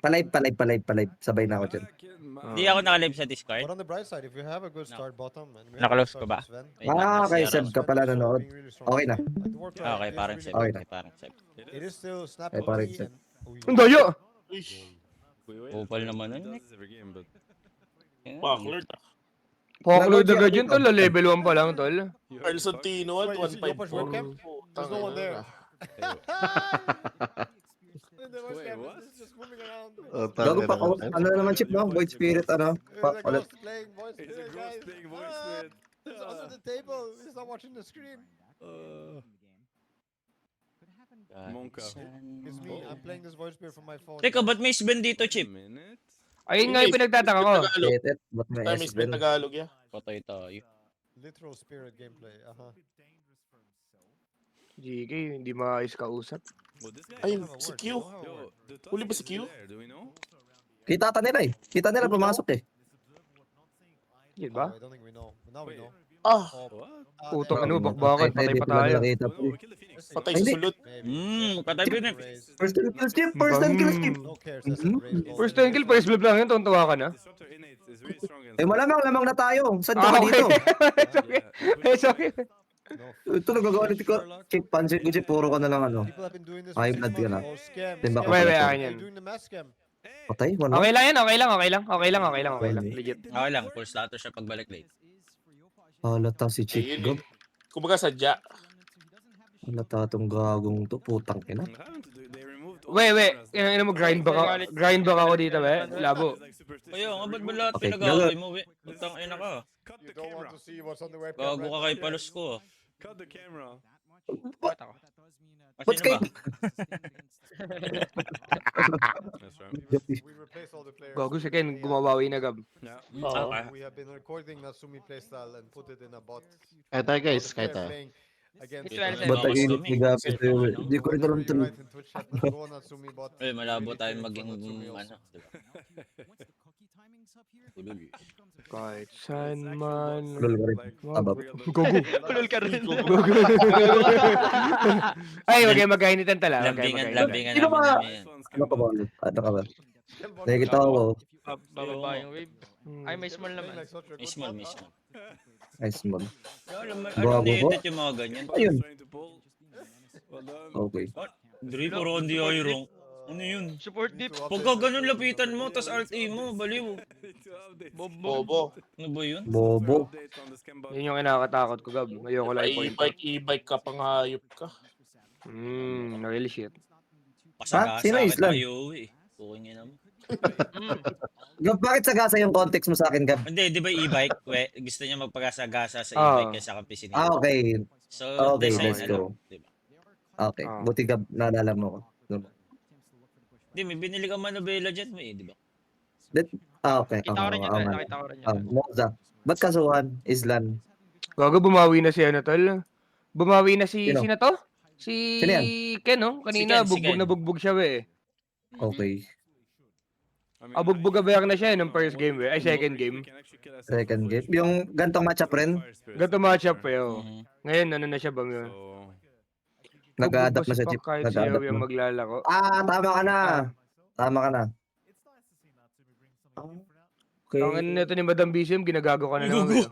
Palive. Sabay na ako dyan. Di ako nakalive sa Discord. But on the bright side, if you have a good start bottom and we Nakalose have ko ba? Sven, Wait lang, Kay nasa Seb ka pala nanonood. Okay na. like the Warcraft Okay, is parang really Seb. Okay good. na. Okay, parang Seb. It is still snap Ay, parang OP Seb. and Ang dayo! Upal naman nun, Nick. Backlord. Pakload Nanood agad siya, yun, tol. Level 1 pa lang, tol. Carl Santino at Wait, is it Yopa's 154. webcam? There's no one there. The webcam is just moving around. Gago pa ako. Ano na naman chip, no? Void Spirit, ano? There's a Ulit. ghost playing voice. It's a Hey, ghost guys. playing voice Ah, with. He's under the table. He's not watching the screen. Monka. It's me. I'm playing this voice beer from my phone. Teka, ba't may Sven dito, Chip? Ayun nga yung pinagtataka ko. Tagalog. Etet, ba't may Tayo may S-Ben? Tagalog, yeah. Patay tayo. Literal spirit gameplay. GK, hindi maayos kausap. Ay, si Q. Huli ba si Q? Kita nila eh. Kita nila pumasok eh. Yun ba? I don't think we know. But now we know. Ah, Putong ano, bakbakan, patay pa tayo. Nakita po eh. patay Hindi. sa sulot. Patay ba yun? First time kill skip! First time kill skip! No cares. I said raise balls. First time kill, first blood lang yun, tuwan-tuwa ka na. Eh malamang na tayo. Saan Ah, ka okay. dito? It's okay. No. Ito nagagalit ko. Chip, pansin ko chip. Puro ka na lang ano. People have been doing this Ay, for 6 blood ka na. months. Oh, scam. Timba ka Wait, pala. wait, Chip. akin yan. You're doing the mass scam. Patay, wala. Okay lang yan, okay lang. Legit. Okay lang, full status siya pagbalik late. Halata si Chip. Ayun eh. Kumbaga sadya. Halata tong gagong to. Putang ina. Wait. Ina mo, grind ba ako dito, we? Labo. Kaya nga, ba't ba lahat Okay, pinag-aaway mo, we? Putang ina ka. You don't want to see what's on the webcam. Gago ka kay Palos ko. Cut the camera. Ba't Sino kay... ba? That's right. We replaced all the players. Gago si Ken, gumawawi na gab. Yeah. Okay. We have been recording Natsumi playstyle and put it in a bot. Eto guys, So the kahit player playing against Ito, the- Ba't Init ni Gabi ito yun. Hindi ko rin alam You ito. write in Twitch chat, "Go Natsumi bot." Eh, malabo Really tayong playing maging, for Natsumi also. ano, diba? Tulog eh. Kahit saan man. Lol ka rin. Abab. Gogo. Ulol ka rin. Gogo. Ay, wag kayong magkainitan tala. Lambingan Sino namin ba? namin yan. Ano ka ba? Ano ka ba? Nakikita ko. Bababa yung wave. Ay, may small naman. Like such a good Mismo. bot, Nice mo. Alam Gago ni ko. edit yung mga ganyan. Ayun. Trying to pull. Well done. Okay. Dre, puro hindi ayro. Ano yun? Support deep. Pagka ganun lapitan mo, tas alt A mo, baliw. Bobo. Ano ba yun? Bobo. Update on the scam bot. Yun yung kinakatakot ko, Gab. Ayoko lang i-point. E-bike ka, panghayop ka. Really shit. Pasagasa Sino kita Islam? tayo eh. Okay nga naman. Gab, bakit sagasa yung context mo sa akin, Gab? Hindi, di ba e-bike? Gusto niya magpagasa-gasa sa Ah. e-bike kaysa kampisi niya. Okay. So, Okay, design, let's go. Diba? Okay. Ah. Buti Gab, naalala mo ko. Hindi, may binili ka Manobela dyan mo eh, di ba? Okay. Kita ko rin yun. Nakita ko rin yun. Moza. Ba't kasuhan? Islan. Gago, bumawi na si ano, tol. Bumawi na si, Sino? sino to? Si Sino yan? Ken, no? Kanina, Si Ken. bugbog siya, we. Okay. Bugbog na siya nung first game, we. Ay, second game. Second game. Yung gantong matchup rin, Gato matchup, we, oh. Mhm. Ngayon, ano na siya, bang yun? nag-a-adapt na sa chip. Kahit siya Nag-a-adapt yung na. maglalako. Tama ka na. Tama ka na. Okay. Ang ano nito ni Madam BCM, ginagago ka na naman.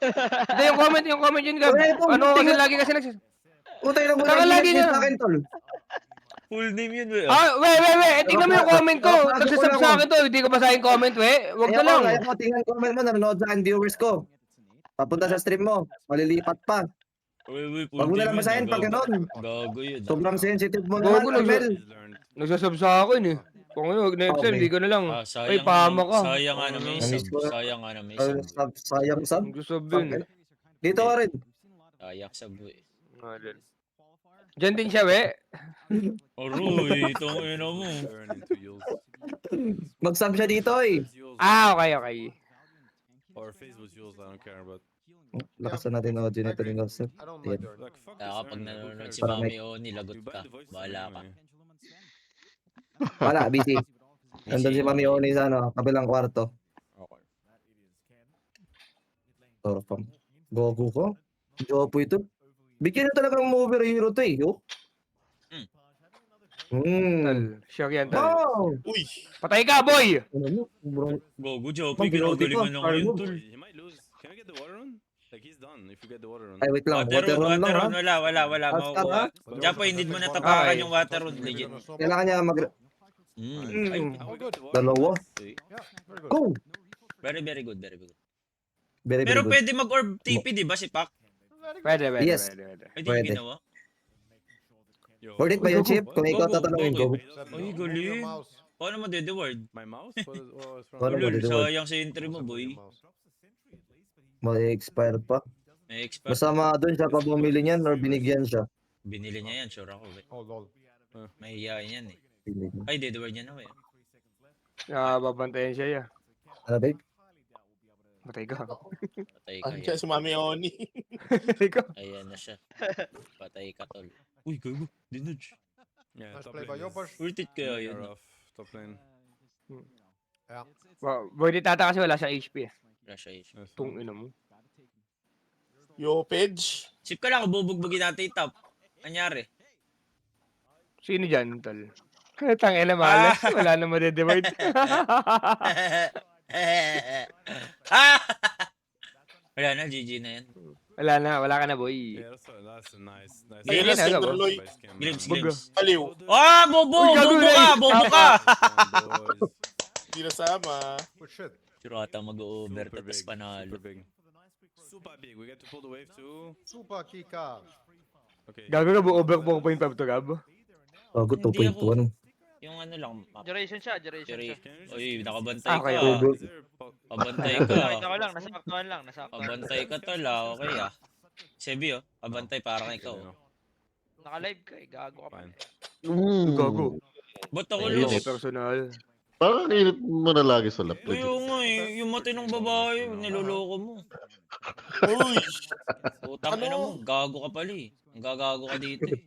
Hindi, yung comment yun, Gab. Wala po, Ano, kasi tingnan- lagi kasi Utay na Saka lagi na. na. Sa akin, tol. Full name yun, we. Wait. Tingnan mo yung comment ko. Pasok ko Nagsasab lang sa ako. akin to. Hindi ko basahin comment, we. Huwag na lang. Kaya ko, tingnan comment mo, nanonood sa akin, viewers ko. Papunta sa stream mo. Malilipat pa. Full Wag mo na name lang yun, basahin pag gago. ganun. Gago yun. Sobrang sensitive mo Gago, naman, Armel. Nagsasab sa akin, eh. Kung ano, next time, Okay. hindi ko na lang. Ay, Sayang, pahama ka. sayang nga na may Namiss sub. ko. Sayang nga na may sub. Sayang sub. Nagsasab yun, eh. Dito ka rin. Sayang sub, we. Diyan din siya, we. Aroy, itong ina mo. Mag-sub siya dito, eh. Okay. Or Facebook Jules, I don't care about. Lakasan natin ang audio nito ni Nelson. I don't mind Yan. her. Like fuck Kaya this, kapag man. nanonood si Parang Mami O, nilagot ka. Bahala ka. Wala, busy. Nandun si Mami Oni sa ano, kabilang kwarto. Okay. Torpam. Goku ko? Jopo ito. Bigyan na talagang overhero to eh. Oh. Sure yan, tol. Wow! Uy! Patay ka, boy! Ano mo? Sobrang... Gogo, Joppy. Pag-grounded Ginagalingan pa, na ngayon, Carlo. tol. He might lose. Can I get the water on? Like he's done if you get the water on. Ay, wait lang. Water run, Water run lang, ha? wala. Basta, Makukuha. But Japo, also hindi mo protect natapakan Okay. yung water run, Maybe legit. gonna snowball. Kailangan niya mag... Ay, How we good. get the water? Dalawa. See? Yeah, very good. Go! very, very good, very good. Very, very Pero good. pwede mag-orb TP, di ba, si Pac? Pwede. Yes. Ay, di Pwede. ginawa. Yo, Worth it ba yun, Chip? Kung ikaw Go, go, tatanungin go, ko. go. Ay, galing. Mouse. Paano mo de-word? My mouse? What's wrong? Wala. Ulul, mo de-word? sayang sa entry mo, boy. May expire pa. May expert. Masama doon siya pa bumili niyan or binigyan siya. Binili niya yan, sure ako. Eh. Oh, lol. Mahihiyain yan eh. Binigyan. Ay, de-word niya na eh. Babantayan siya, ya. Ano, babe? Patay ka. Patay ka Andiyan yan. si Mami Oni. Patay ka. Ayan na siya. Patay ka, tol. Uy, gago. Dinudge. Yeah, Nice top play by lane is Yopers. Worth it kaya mega yun. rough. Top lane. Boy, di tata kasi wala siyang HP eh. Flash Ice. Nice Tung one. ina mo. Yo, Pidge. Sip ka lang, bubugbugin natin yung top. Anyari? Sino dyan, tol? Tangina, malas. Wala na madedeward. Wala na, GG na yan. Wala ka na, boy. Yeah, that's a nice. Ayun na, Ayun na, Sir ano, Loy. Glimpse, Bug. glimpse. Aliw. Ah, bobo! Uy, gago Bobo na ka! eh. Bobo ka! Di nasama. Good shit. Sirata mag-over, tapos panalo. Super big. Super big. We get to pull the wave too. Super Kika. Okay. Gago ka, over 4.5 to, Gab. Oh, good Hindi ako. 2.1. Yung ano lang, map. Duration siya. Jerry. Uy, nakabantay Okay, ka. okay. Is there Pabantay Nakita ka. ko lang. Nasaktuhan lang. Pabantay ka tol ah. Okay ah. Sebi oh. Pabantay para kay ikaw. Naka-live ka eh. Gago ka pa. Fine. Gago. Ba't ako Ayun, los? eh. Personal. Parang ang init mo na lagi sa lap. Uy, yung nga eh. Yung matinong babae, niloloko mo. Uy! Utang ina mo. Gago ka pala eh. Ang gagago ka dito eh.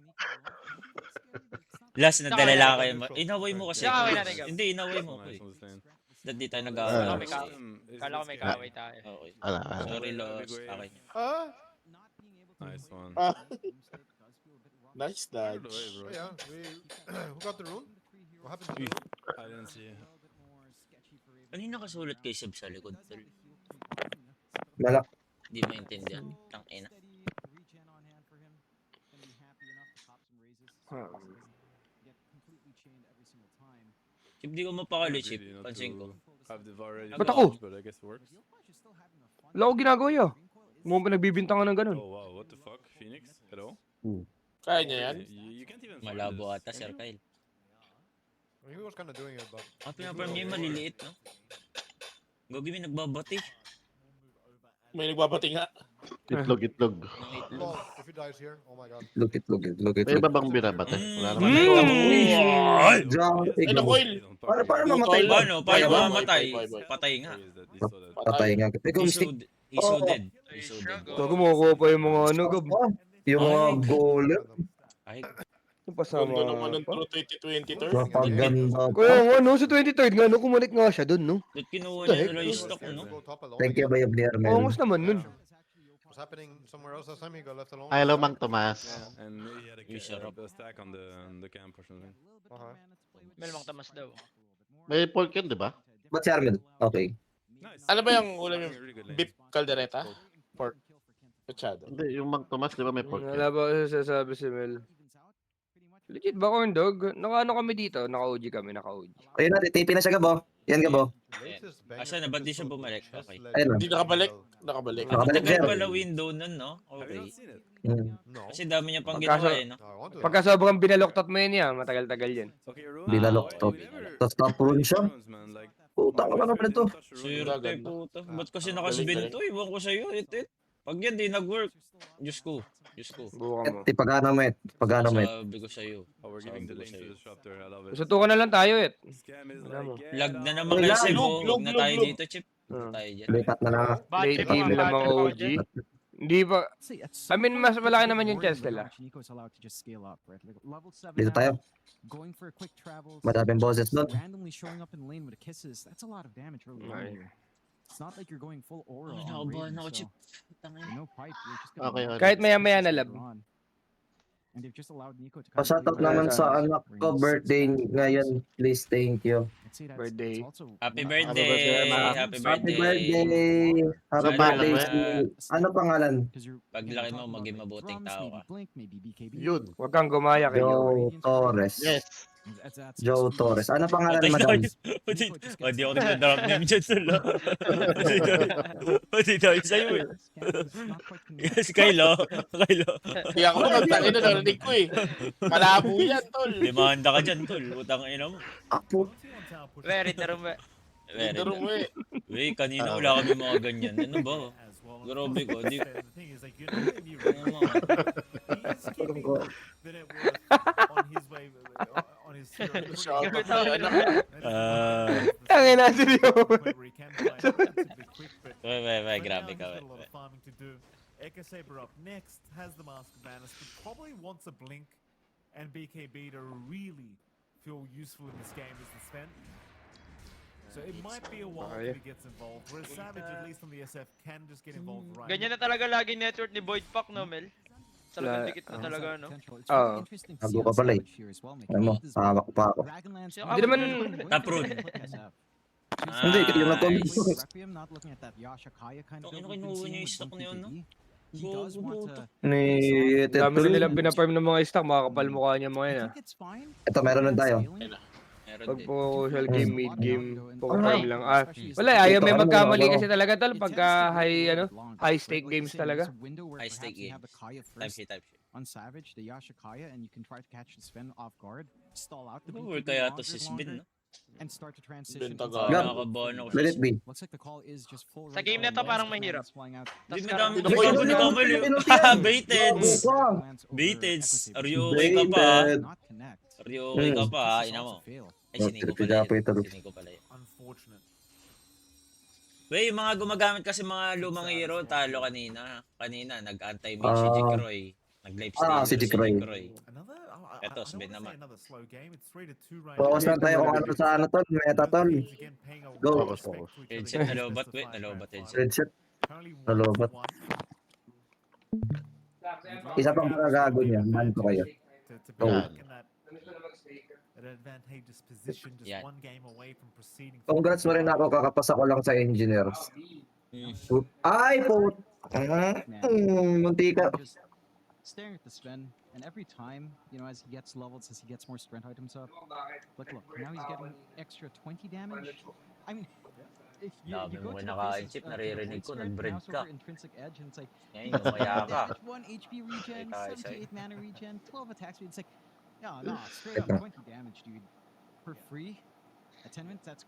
Last na dala lang kayo. Inaway mo kasi. Inaway natin, Gab. Hindi, inaway mo ko Nice eh. on this lane. Dahil di tayo Ah. nag-aaway. Kala ko may kaaway tayo. Okay. Ala. Sorry, lost. Akin. Huh? Nice one. Ah. Nice Pull the dodge. wave, bro. Oh, yeah, we... Who got the rune? What happened to the rune? I didn't see. Ano yung nakasulat kay Seb sa likod? Tol? Malak. Di maintindihan. Tangina. Chip, di ko mapakali, Chip. Really not Pansin ko. to have the VAR ready Ba't to ako? watch, But I guess it works. Wala ko ginagawa yun. Mo pa nagbibintangan ng ganun. Oh wow, what the fuck? Phoenix? Hello? Kaya niya yan. You can't even find Malabo this. ata, Can Sir you? Kyle. He was kind of doing it, but... Pinaparm niya yung maliliit, no? Gogi may nagbabati. May nagbabati nga. Itlog. Ng itlog. Lol, if he dies here, oh my god. Look it. May iba bang binabate? Wala naman. Jumping. Ay, naku, Il. Paano mamatay ba? Paano? Paano Kaya ba? mamamatay? Boy. Patay nga. Where is that? He saw that. Patay nga. Ikaw, He's stick. so, he's so dead. He's so dead. Gago mo pa yung mga ano, Gab. Yung mga goal. Ay, Yung pasama. Ganda naman ng 2020 turn. Napaganda. Kaya nga, no, sa 23rd nga, no, kumalik nga siya dun, no? ba't kinuha niya nila yung stock, no? Go top alone Thank you, again. Bayab ni Armel. Ongos naman nun. What's happening somewhere else last time? He got left alone. Hello, Mang Tomas. And maybe he had You shut up. a stack on the camp or something. Uh-huh. Melmang tamas daw. May pork yun, di ba? Ba't si Armel? Okay. Nice. Ano ba yung ulam yung Really good lane. beef caldereta? Pork. Machado. Hindi, yung Mang Tomas, di ba may pork yun? Wala ba kasi sasabi si Mel? Legit ba corn dog? Naka-ano kami dito? Naka-OG kami, naka-OG. Ayun na, TP na siya, Gabo. Yan, Gabo. Latest banger Asa na, ba't di siya episode bumalik? Chess Okay. Legends Ayun na. Hindi nakabalik. Well, Nakabalik. Nakabalik Matagal siya. pala window nun, no? Have you Okay. not seen it? Mm. No. Kasi dami niya pang Pagkaso- ginawa eh, no? No, I want to. Pagka sobrang binaloktot mo yun yan, matagal-tagal yan. Okay, Rune. Binaloktot. we never- Tapos top rune siya. Runes, man, like, Putang na naman ito. touch the rune. Swerte, Ganda. puta. Ba't kasi nakasbento? Iwan ko sa'yo, it. Pag yan di nag-work, Diyos ko. Buka mo. Pagana mo, pagana mo. Sabi ko sa'yo. Oh, we're giving the Sabi ko lane to sa'yo. the shop there. I love it. Sutukan na lang tayo, Scam is Wala mo. like, Lag na get naman Wala, kay lug, Sebo. lug, Huwag na lug, tayo lug. dito, Chip. Huwag tayo dyan. Lipat na lang. Late game ng mga OG. Hindi pa, I mean, mas malaki naman yung chance nila. Dito tayo. Madaming boses doon. Randomly showing up in lane with kisses. That's a lot of damage early on Right. here. It's not like you're going full aura. Ay, on nakabahan Raven, ako, so Chip. Tangina. no pipe. You're just gonna Okay, lose okay. Kahit it maya-maya na later lab. on. And they've just allowed Nico to Pa-shoutout lead naman the sa race. anak ko, birthday ngayon. Please, thank you. I'd say that's Birthday. also Happy not- birthday! Ma. Happy Happy birthday! birthday! Happy Salamat. birthday si... Ano pangalan? 'Cause you're Paglaki again, mo, talking maging about, like, mabuting drums, tao maybe ka. Blink, maybe BKB. Yun. Huwag kang gumaya kay Joey. Joe Torres. Yes. That's Joe extremely Torres. Ano pangalan, Patay madam? tayo. Pati ako nagda-drop name dyan sila. Pati tayo sa'yo eh. Yes, Kylo. Kylo. Hindi ako nagtangin na narinig ko eh. Malabo yan, tol. Demanda ka dyan, tol. Utang ina mo. Apo. Very tarong ba? Very Pero mo eh. Wey, kanina wala kami mga ganyan. Ano ba? Grabe ko. Di... Ano mga... Shoutout na yan, anak. Tangin na si Wey, grabe ka. Eka Saber up next has the Mask of Madness, but probably wants a Blink and BKB to really feel useful in this game as the Sven. So it might be a while till he gets involved, whereas Savage, at least on the SF, can just get involved right Ganyan na talaga lagi network ni Void Pack, no, Mel? Talagang dikit na talaga, no? Oo. Bago ka pala eh. Ano mo, hawak pa ako. Hindi naman... Taproon. Hindi, yung natulog ko. Ang ino kinuha niya yung stock na yun, no? Ni... Dami rin nilang pinaparm ng mga stock, makakapal mukha niya mga yan ah. Ito, meron nun tayo. Meron Pag din. po social game, mid game, farm lang. Ah, wala, ayaw may magkamali kasi talaga tal pagka high stake games talaga. High stake games. Type C. On Savage, the Yashikaya, and you can try to catch the Sven off guard, stall out the Or BKB kaya longer, to si Spin, no? and start to transition. Benta to ka. the- Nakakabahan ako Let sa it be. Looks like the call is just full. Sa right game na now. to, parang Lance mahirap. flying out. Hindi Tas madami karang- na kayo ni Kamel. Baited! Glance over Baited. Equity. Are you okay ka pa? Not connect. Are you okay ka pa? This is Ina mo. also fail. Ay, Oh, siniko tripida pala po ito. yun. Siniko pala yun. Unfortunate. Wey, yung mga gumagamit kasi mga lumang hero, talo kanina. Kanina, nag-anti-mage si Jikroy. Nag-live stream si Jikroy. Another, Eto, I Sven don't naman. want to say another slow game. It's 3-2 right Focus lang tayo kung ano sa ano tol, meta tol. Again, paying a Go. lot of Focus, respect focus. to each Headset, other. nalobat, Just wait, to find nalobat grand headset. final. Headset. Currently Nalobat. 1-1. Isa pang pagagago niya, man ko kayo. To be Oh. back in that advantageous position, just Yan. one game away from proceeding. Congrats mo rin ako, kakapasa ko lang sa engineers. Mm. Ay, po. Munti ka. Just staring at the Sven, and every time, as he gets leveled, as he gets more strength items up, look, now he's getting extra 20 damage. I mean, if you Dami go mo to the nakain, faces, Chip, the naririnig ko, Void Spirit nag-bread mouse ka. over intrinsic edge, and it's like, Ngayon, lumaya ka. damage, 1 HP regen, Ay, tayo, 78 mana regen, 12 attack speed. It's like, no, straight up Ito. 20 damage, dude, for free. At 10 minutes, that's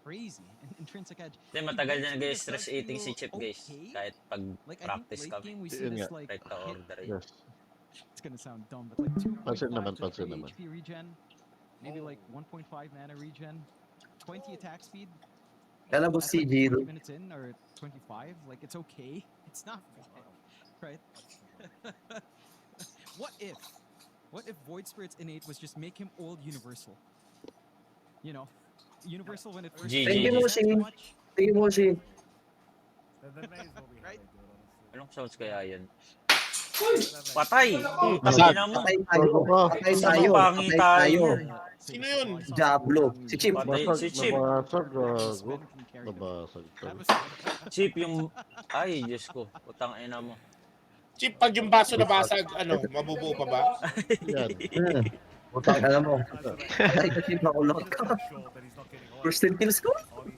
crazy. And intrinsic edge. Kasi matagal na nag-stress eating si Chip, guys. Kahit pag Like, I think practice late kami. game we see Yun this nga. like Kahit ka-order yun. Yes. it's gonna sound dumb, but like 2.5 Pansin naman, to pansin 3 naman. HP regen, maybe like 1.5 mana regen, 20 attack speed. Kala mo That's si like Jiro. 20 minutes in or 25, like it's okay. It's not bad, right? What if Void Spirit's innate was just make him old Universal? Universal when it first GG. Thank you, came out, Moshi. so much. Tingin mo si... That may as well be how Right? they do it, honestly. Anong sounds kaya yun? Patay! Patay Tangina mo. tayo. Patay tayo. Pangi Patay tayo. tayo. Sino yun? Diablo. Si Chip. Patay si Chip. Nabasag, gago. Sven can carry them. Nabasag. That was Chip yung... Ay, Diyos ko. Utang ina mo. Chip, pag yung baso nabasag, mabubuo pa ba? Yan. Utang ka na mo. Patay ka Chip, nakulot ka. Sure that he's not getting away. First 10 kills ko. Ollie,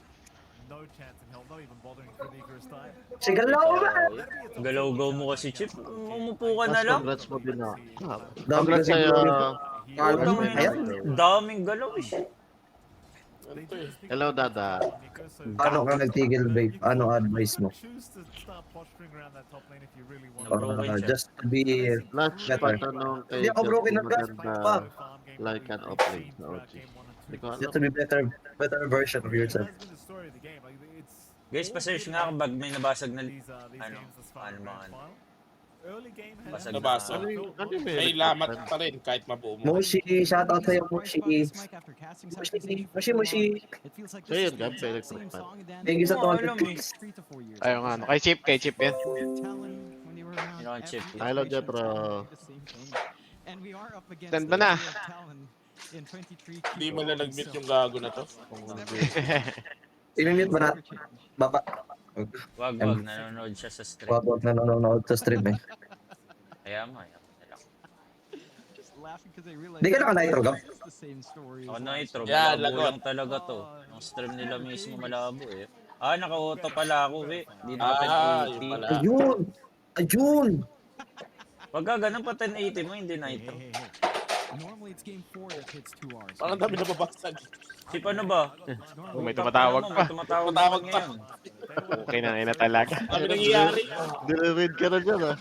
no chance in hell, not even bothering for the Icarus time. Sigalaw ba? Galaw-gaw mo kasi, Chip. Umupo ka na Mas lang. congrats mo din na. Dami Congrats kasi sa'yo. Kala mo, Utang ina ayan. mo. Daming galaw eh. Hello, Dada. Paano ka nagtigil, babe? Ano advice mo? Choose to start posturing around that top lane if you really want. Broken siya. Just to be... Last Better. patanong kay Hindi ako broken Justin na gas. maganda. Fuck. like an opening na OG. Hindi ko alam. Just to be better version of yourself. Guys, pa-search nga kung bag may nabasag na... Ano ano. Basag Nabasa. May lamat pa rin kahit mabuo mo. Moshi, shoutout sa'yo, Moshi. Moshi. So yun, Gab, pwede ko Thank you sa Oo, 200 alam clicks. Ayaw nga, no. Kay Chip yan. Yun ang Chip. Hello, Jetro. And we are up against Stand ba na? the Talon in 23 Hindi mo na nag-mute yung gago na to. I-mute mo na. Baba. Wag, nanonood siya sa stream. Wag na nanonood sa stream eh. Kaya mo, ayaw mo na lang. Just laughing because I realized Di ka naka-nitro ka? it's the same story. Ako as na last intro, year. Yeah, malabo lagot. lang talaga to. Ang stream nila mismo malabo eh. Naka-auto pala ako eh. Hindi na Yun 1080. pala. Ayun! Ayun! Pagka ganun pa 1080 mo, hindi nitro. Normally it's game 4 that hits 2 hours. Parang dami na babasag. Si paano ba? May tumatawag pa. May tumatawag Tumatawag naman pa. ngayon. Okay na talaga. Dami nangyayari. Dire-read ka na dyan ah.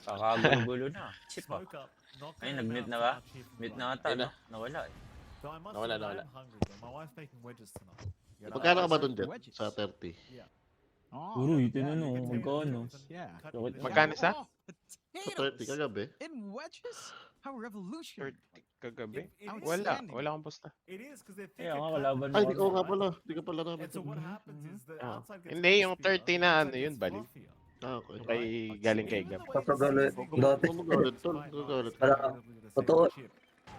Kakagulo-gulo na. Chip ah. Smoke up. Not Ay, gonna nag-mute na allow ba? much here from Mute the na right. ata, Ayun no? na. Nawala eh. So I must Nawala, admit, I nawala. am hungry though. My wife's making wedges tonight. Yeah, Magkano ka ba dun dyan? Sa 30? Oh, Puro yeah, itin ano, you can magkano? Yeah. Bakit? Magkano isa? Oh, Sa 30 potatoes kagabi? in wedges? How revolutionary. Kagabi? It is Wala outstanding. akong posta. It is because they're Kaya thicker nga, cut. kalaban mo Ay, kami. di ko nga pala. Di ka pala namin. And so what happens is the Ah. outside gets Hindi, yung crispier, 30 na the ano inside yun, gets bali. fluffier. Ah, okay. Kay galing kay Gab. Papagalit. Dati. Gumagalit to. Gumagalit. Wala. Totoo.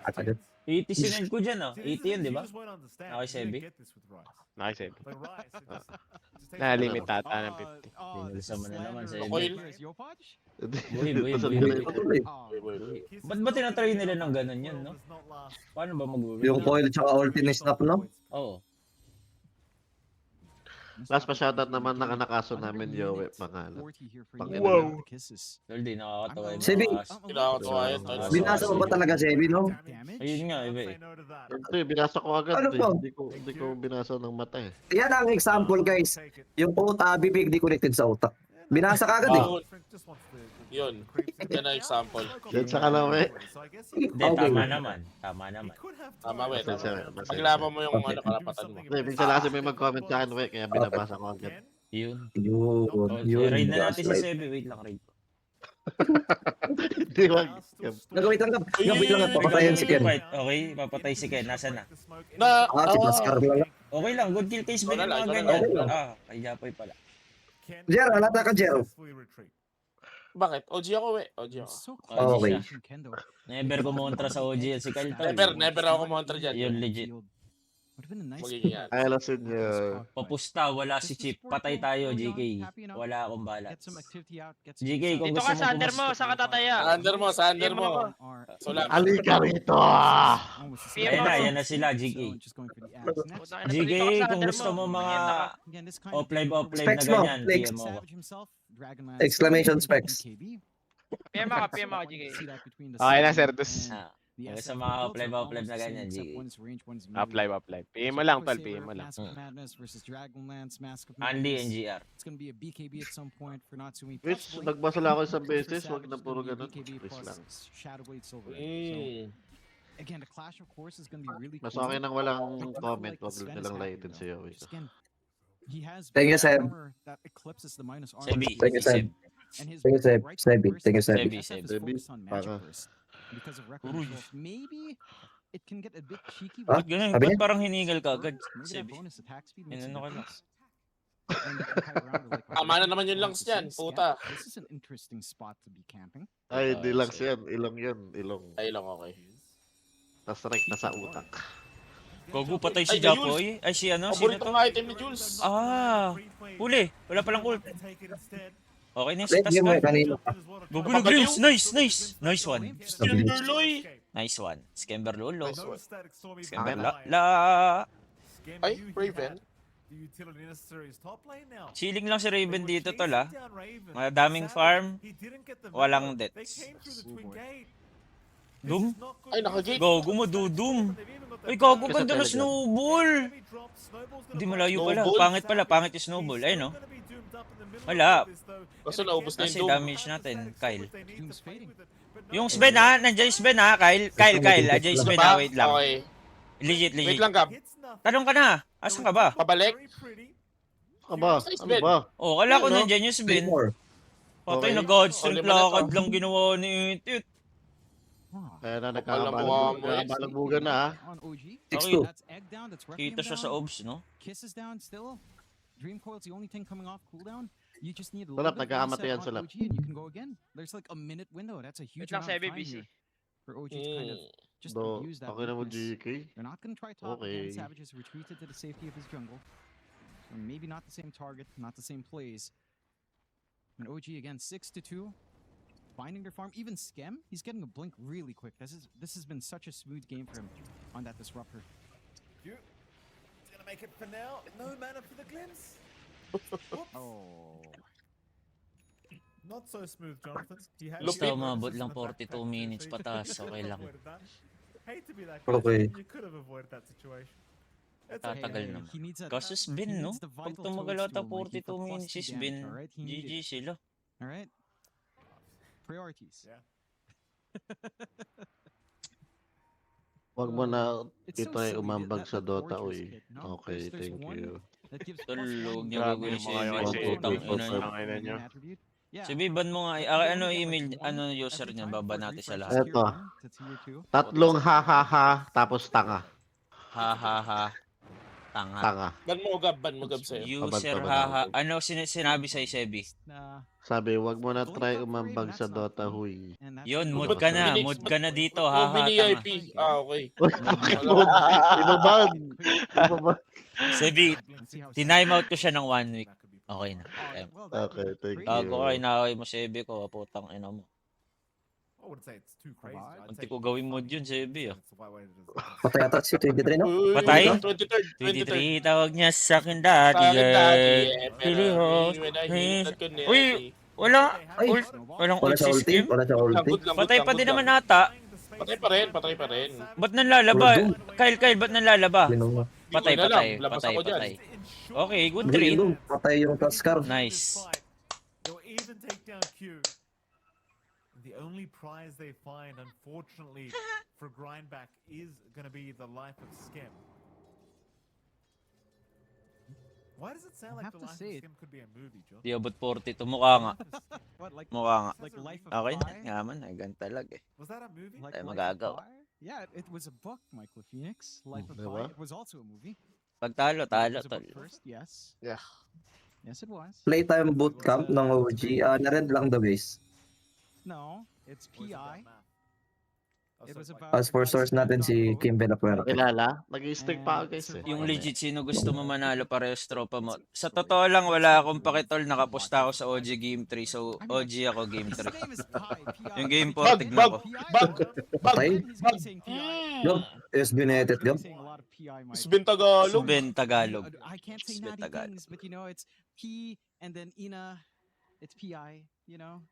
At agad. 80 sinend ko dyan ah. 80 yun, di ba? Okay, Okay, Sebi. Nice. Na-limit ata ng 50. Pinulsa mo na naman sa Oil. Buhay, buhay, Ito sa buhay. delay. Patuloy. Ba't ba tinatry nila ng ganun yun, no? Paano ba mag-work? Yung coil tsaka ulti ni Snap, no? Oo. Last pa shoutout naman nakakaso namin Yowe pangalan. Wow. Tol, di nakakatawa yung Sebi. mga Kinakatawa yun, tol. Binasa mo ba talaga, Sebi, no? Ayun nga, iba eh. Ito binasa ko agad Ano eh. to? Hindi ko binasa ng mata eh. Yan ang example, guys. Yung utak, bibig di connected sa utak. Binasa ka agad eh. Yun. Yan ang example. Yan sa kalawe. Hindi, Okay. tama naman. Tama naman. Tama, we. Pasensya. Paglaban mo yung ano, karapatan mo. Hindi, minsan lang kasi may mag-comment sa akin, we, kaya binabasa ko agad. Yun. Yun. Oh, Yun. raid na natin si Right. Sebi. Wait lang, raid. Hindi, wag. Nagawit lang ka. Nagawit lang ka. Papatayan si Ken. Right, okay, papatay si Ken. Nasaan na? Na, Si Pascal lang. Okay lang, good kill case ba yung Wala mga lang, ganyan? wala lang. Kay Japoy pala. Jer, halata ka, Jer. bakit? OG ako, we. OG ako. So Oh, Okay. Never kumontra sa OGL si Kyle Tol. Never ako kumontra dyan. Yun legit. Magiging yan. Ay, lasin niya. Papusta, wala si Chip. Patay tayo, GK. Wala akong balat. GK, kung Dito gusto ka sa under mo, pumus- sa katataya. Sa under mo. Wala. Alika rito! Yan na sila, GK. GK, kung gusto mo mga off-live na Specs mo, ganyan, flex. PM mo ko. Exclamation specs. PM ako, GK. Okay na, Sir Dus. Yung sa mga off-live na ganyan, GK. Up-live. PM mo lang, tol. PM mo lang. Only NGR. It's gonna be a BKB at some point for Natsumi. Which, possibly. nagbasa lang ako isang beses, Chris wag Savage na is puro gonna be ganun. BKB Please plus lang. Shadowblade Silver. So, again, the clash of course is gonna be really Mas cool. okay nang But walang I do comment, like wag what Sven nilang is lighten happening, si though. Yowie. Just again, he has Thank you, Seb. armor that eclipses the minus armor. Sebi, Thank you, Seb. And his Thank you, Seb. right Sebi. burst Thank you, Seb. Sebi, SF is Sebi. focused on magic Para. burst. Because of record control. Maybe it can get a bit cheeky. Ah, Ba't ganun? sabi Ba't niya? parang hinigal ka agad? Maybe that Sebi. bonus attack speed makes a Inano ka lang. difference. And the entire round are like, Tama na naman yung lungs this yan, is- puta. yeah, This is an interesting spot to be camping. Ay, hindi lang siya. Ilong yun. Ilong. Ay lang, okay. Tas right na sa utak. Gogo, patay si Ay, the Jules. Japoy. Ay, si ano? Sino Paborito to? ng item ni Jules. Huli. Wala palang ult. Okay na yung Let's sitas give mo. mo kanina. Gogo na Graves. Nice. Nice one. Kinderloy. Nice one. Scamber lolo. Nice one. Scamber la. Ay, Raven. Chilling lang si Raven dito tol ah. Madaming farm. Walang deaths. Doom? Ay, naka-gate. Gogo mo, dudum. Ay, gogo ganda na snowball. Hindi malayo pala. Snowball? Pangit yung snowball. Ayun no. Wala. Kasi naubos na Kasi yung Doom. damage natin, Kyle. Doom's fading. Yung Sven ha, nandiyan yung Sven ha, Kyle. Nandiyan yung Sven ha, wait lang. Okay. Legit. Wait lang, Gab. Tanong ka na, asan ka ba? Pabalik? Aba, Nice ano bed. ba? Oh, kala ko Ano? nandiyan yung Sven. More. Patay Okay. na Godstrength Oh, lima na to. lakad lang ginawa ni Itit. Ah, Kaya na Kapal ang mukha mo, eh. nagkakalagbugan na ha. on OG. 6-2. That's Egg down, that's Requiem Kita siya sa down. obs, no? Kiss is down still. Dream Coil's the only thing coming off cooldown. You just need a Wala, little bit of nagkakamatayan reset on sila. OG and you can go again. There's like a minute window. That's a huge Wait lang, amount of Sebi, time busy. here. for OG to kind of just Do, use that okay na mo weakness. GK? They're not going to try top Okay. again. Savage has retreated to the safety of his jungle. So maybe not the same target, not the same plays. And OG again, 6-2. Finding their farm. Even Skem, he's getting a blink really quick. This has been such a smooth game for him on that disruptor. He's gonna make it for now. No mana for the glimpse. Whoops. Oh. Not so smooth, Jonathan. He had Basta he had umabot notices lang in the backpack 42 too, minutes so he pataas, could have okay lang. avoided that. Hate to be that Okay. guy. You could have avoided that situation. It's Tatagal okay. naman. He needs a, Kaso he Sbin, no? needs the Pag vital tumagal ata toadstool, Mikey, 42 for plus minutes 2 si damage, Sbin, alright? He needed GG it. sila. Alright? Priorities. Yeah. Wag mo na It's so itry silly, umambag that sa Dota, Fortress uy. kit, no? Okay, There's thank one you. that gives Tol, plus huwag one niyo Grabe gagawin yung si mga Ebi. kasi Putang Ebi. ina niyo. Tangina niyo. Yeah. Si ban mo nga, ano email, ano user niya, baba natin sa lahat. Eto. Tatlong ha-ha-ha, tapos tanga. Ha ha ha. Tanga. Tanga. Ban mo gab sa'yo. User Abad. ha ha. Ano sinabi sa Sebi? Nah. Sabi, wag mo na try umambag sa Dota, huy. Yun, Ba't mood ka na. Phoenix, Mood ka na dito, Oh, ha ha. mini Tanga. IP. Ah, okay. Bakit mo? Ibabag. Ibabag. Sebi, tinime out ko siya ng 1 week. Okay na. Okay, thank you. Gago ka, inaway mo Sebi ko, putang ina mo. I wouldn't say it's too crazy. I'd Hindi say ko gawin mod yun, Sebi, ah. it's the right way to do it. Patay ata si 23, no? Uy, Patay? 23rd. 23, tawag niya sa akin dati. Sa akin dati, Pili ho. when I hit that community. Uy, wala. Ay, Walang wala ult sa si ulti. Skim. Wala sa ulti. Langkod, Patay pa langkod din lang. naman ata. Patay pa rin. Ba't nanlalaba? Kyle, ba't nanlalaba? Linong mo. Patay, Di ko na alam, patay. labas Patay, ako dyan. patay. Okay, good Dali, trade. Linong. Patay yung Tuskar. Nice. They'll even take down Q. The only prize they find, unfortunately, for Grindback is going to be the life of Skem. Why does it sound like I have the to life say of it. Skem could be a movie, John? Di abot 40 to. Mukha nga. What, like, Mukha nga. like Life of Okay na. Pi? Nga man, ay ganun talaga eh. Was that a movie? Like Tayo Life of magagawa. Pi? Yeah, it was a book, Michael Phoenix. Life of diba? Pi. It was also a movie. Pag talo, It talo, was a tol. book first, yes. Yeah. Yes, it was. Playtime bootcamp ng OG. Na-rent lang the base. No, it's Or is it that PI. map? Oh, It so was like- about As for source natin si Kim Benapuerte. Kilala? Nag-i-stick pa ako, guys, eh. Yung legit, sino gusto mo manalo parehas tropa mo. Sa totoo lang, wala akong pakitol. Nakaposta ako sa OG Game 3. So, OG ako Game His 3. name is Pi. Yung Game 4, Bag, tignan ko. Patay? He's gonna be saying PI. Yup. SB United, He's gonna yup. be saying a lot of PI, Mike. Sbin Tagalog. Suben, Tagalog. I can't say Spit natty Tagalog. things, but you know, it's P and then Ina. It's PI, you know?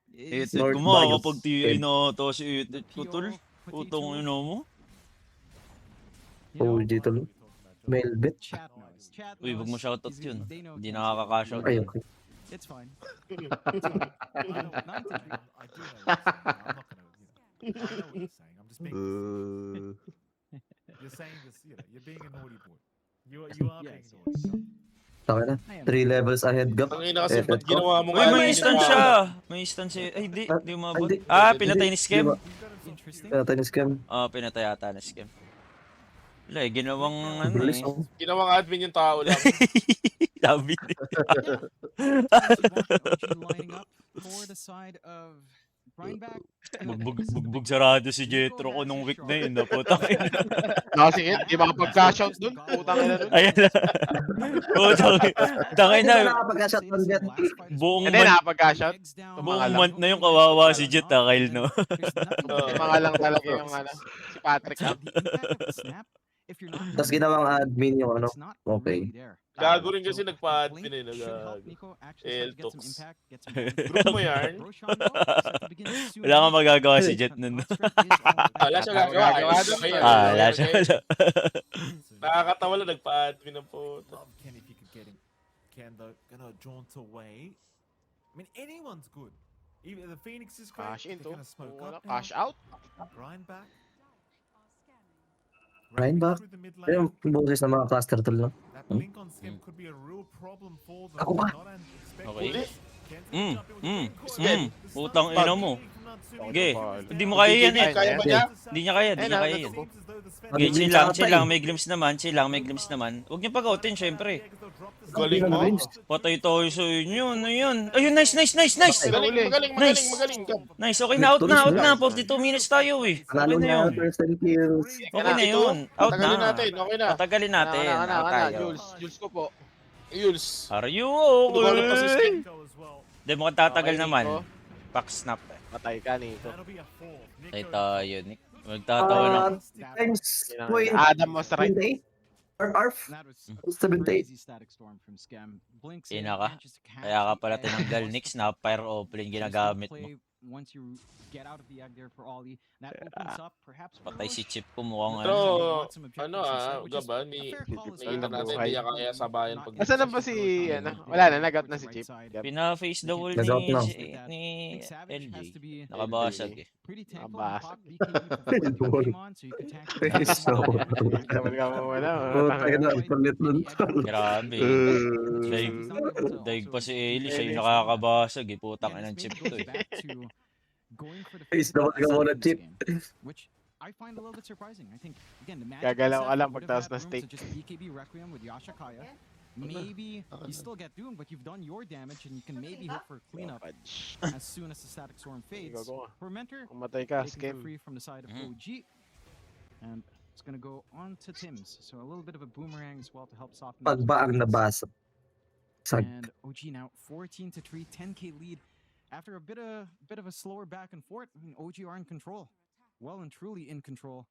It's Itit ko Lord mo, Bios. kapag TI na ito si Itit ko, tol. PO, Putong potato, ino mo. you know? OG tol. Mailbit. Chat knows. Chat Uy, wag mo knows. shoutout He's- yun. they know Hindi Ken's nakaka-shoutout. gonna Ay, win. okay. It's fine. I do know what you're saying. I'm not gonna, I know what you're saying. I'm just being. You're saying this. You're being a naughty boy. You are being Yes, naughty. Taka na. I am. 3 levels ahead gap. Ang ina kasi, ba't Etet ko. ginawa mo Uy, nga may yun? instant siya. May instant siya. Ay, di. Di umabot. Hindi. Ah, pinatay ni Hindi, Skem. di ba? Interesting. Pinatay ni Skem. Ah, pinatay ata ni Skem. Wala eh, ginawang ano Bilis, eh. oh. Ginawang admin yung tao lang. Sabi ni. Lining up for the side of Grindback. Bugbog sarado si Jetro ko nung week na yun. Naputang ina. Kasi di makapag-cash out dun. Putang ina dun. Ayan na. Putang Ay, ina. hindi na nakapag-shot on Jet. Buong Hindi, month, nakapag-cash out. buong month na yung kawawa si Jet, Kyle, no? Mga lang talaga yung ano, si Patrick. Tapos ginawang admin yung ano. Okay. Gago rin kasi nagpa-admin eh. Eltox. Group mo yan? Wala kang magagawa si Jet nun. Wala siya gagawa. Wala siya. Nakakatawa lang, nagpa-admin ng po. Love Ken if you could get him. Ken though gonna jaunt away. I mean anyone's good. Even the Phoenix is great. Cash in They're to. gonna smoke Wala, up now. cash out. Grindback. Grindback? Through the mid Yung lane. boses ng mga cluster tool, no? That blink on Skem could be a real problem for them. Ako ba? Not an expected. Okay. Ken's gonna jump in with the blink. Skem. Putang ina mo. From Sige, hindi mo kaya yan eh. Kaya ba niya? Hindi niya kaya, hindi niya kaya yun. Okay, Mabilis chill lang, ata chill eh. lang. May glimpse naman, chill lang, may glimpse naman. Huwag niyo pag-outin, syempre. Galing mo. Patay tayo sa inyo, ano yun? Ayun, nice, nice, nice, nice! Magaling. Nice, okay na, out na. 42 minutes tayo eh. Okay Panalo na niya yun. percent kills. Okay na yun. Out Tagalin na. natin, okay na. Patagalin natin. Out tayo. Jules ko po. Yules. Are you Lumalit pa si Skin. okay? Hindi mo tatagal Okay, naman. Nico. Pack snap eh. Patay ka, Nico. Patay tayo, Nick. Magtatawa lang. Times point Adam mo sa right. 28. Or ARF. That was Mm. 78. crazy static storm from Scam. Blinks Ina in, ka. manages to catch Kaya ka the pala egg. tinanggal Nix na fire opening ginagamit mo. Play once you get out of the egg there for Ollie. That opens up perhaps for Patay si Roche. Chip ko mukhang Ito, ano. ano Gaba, ni nakita natin buhay. hindi kaya sabayan pag Nasaan na ba si, ano? Wala na, nag-out na si Chip. Pina-face the wall Nag-out na. ni LJ. Nakabasag eh. Pretty thankful Nabasag. to pop BKB for what came on, so you could tackle Face the wall. Naman ka mo wala. Putay na, palit nun. Grabe. Daig pa si Eli, siya yung nakakabasag eh. Putang inang Chip to eh. Face the wall ka muna, Chip. Which I find a little bit surprising. I think again the magic Gagalaw ka concept lang would pagtaas have na had room stake. to just BKB Requiem with Yasha Kaya. Maybe you still get doomed, but you've done your damage and you can maybe hope for cleanup as soon as the static storm fades. Gago ka. For Mentor, Umatay ka, taking Skim. for free from the side of Mhm. OG. And it's gonna go on to Tim's. So a little bit of a boomerang as well to help soften those Pagbaang blows. nabasa. Sag. And OG now 14-3, 10k lead. After a bit of a slower back and forth, I mean, OG are in control. Well and truly in control.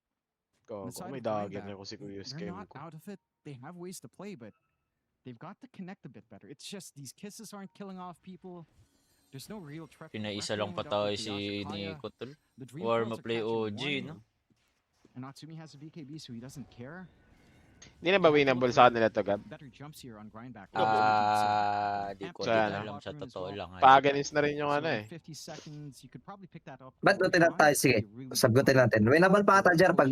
Gago, Side may of Grindback, dagger na ko si Kuya They're Skim not ko. out of it. They have ways to play, but they've got to connect a bit better. It's just these kisses aren't killing off people. There's no real threat. for Pinaisa lang Requiem patay without si Yasha Kaya. Nico tol. The Dream Warm Pearls up play are catching OG, one, no? And Natsumi has a BKB, so he doesn't care. Hindi na ba winnable sa kanila to, Gab? Better jumps here on Grindback. Di ko Sa din ano? alam sa totoo lang. Paganis na rin yung ano eh. 50 seconds, you could probably pick that up. Ba't natin tayo? Sige, sagutin natin. Winnable pa ata dyan pag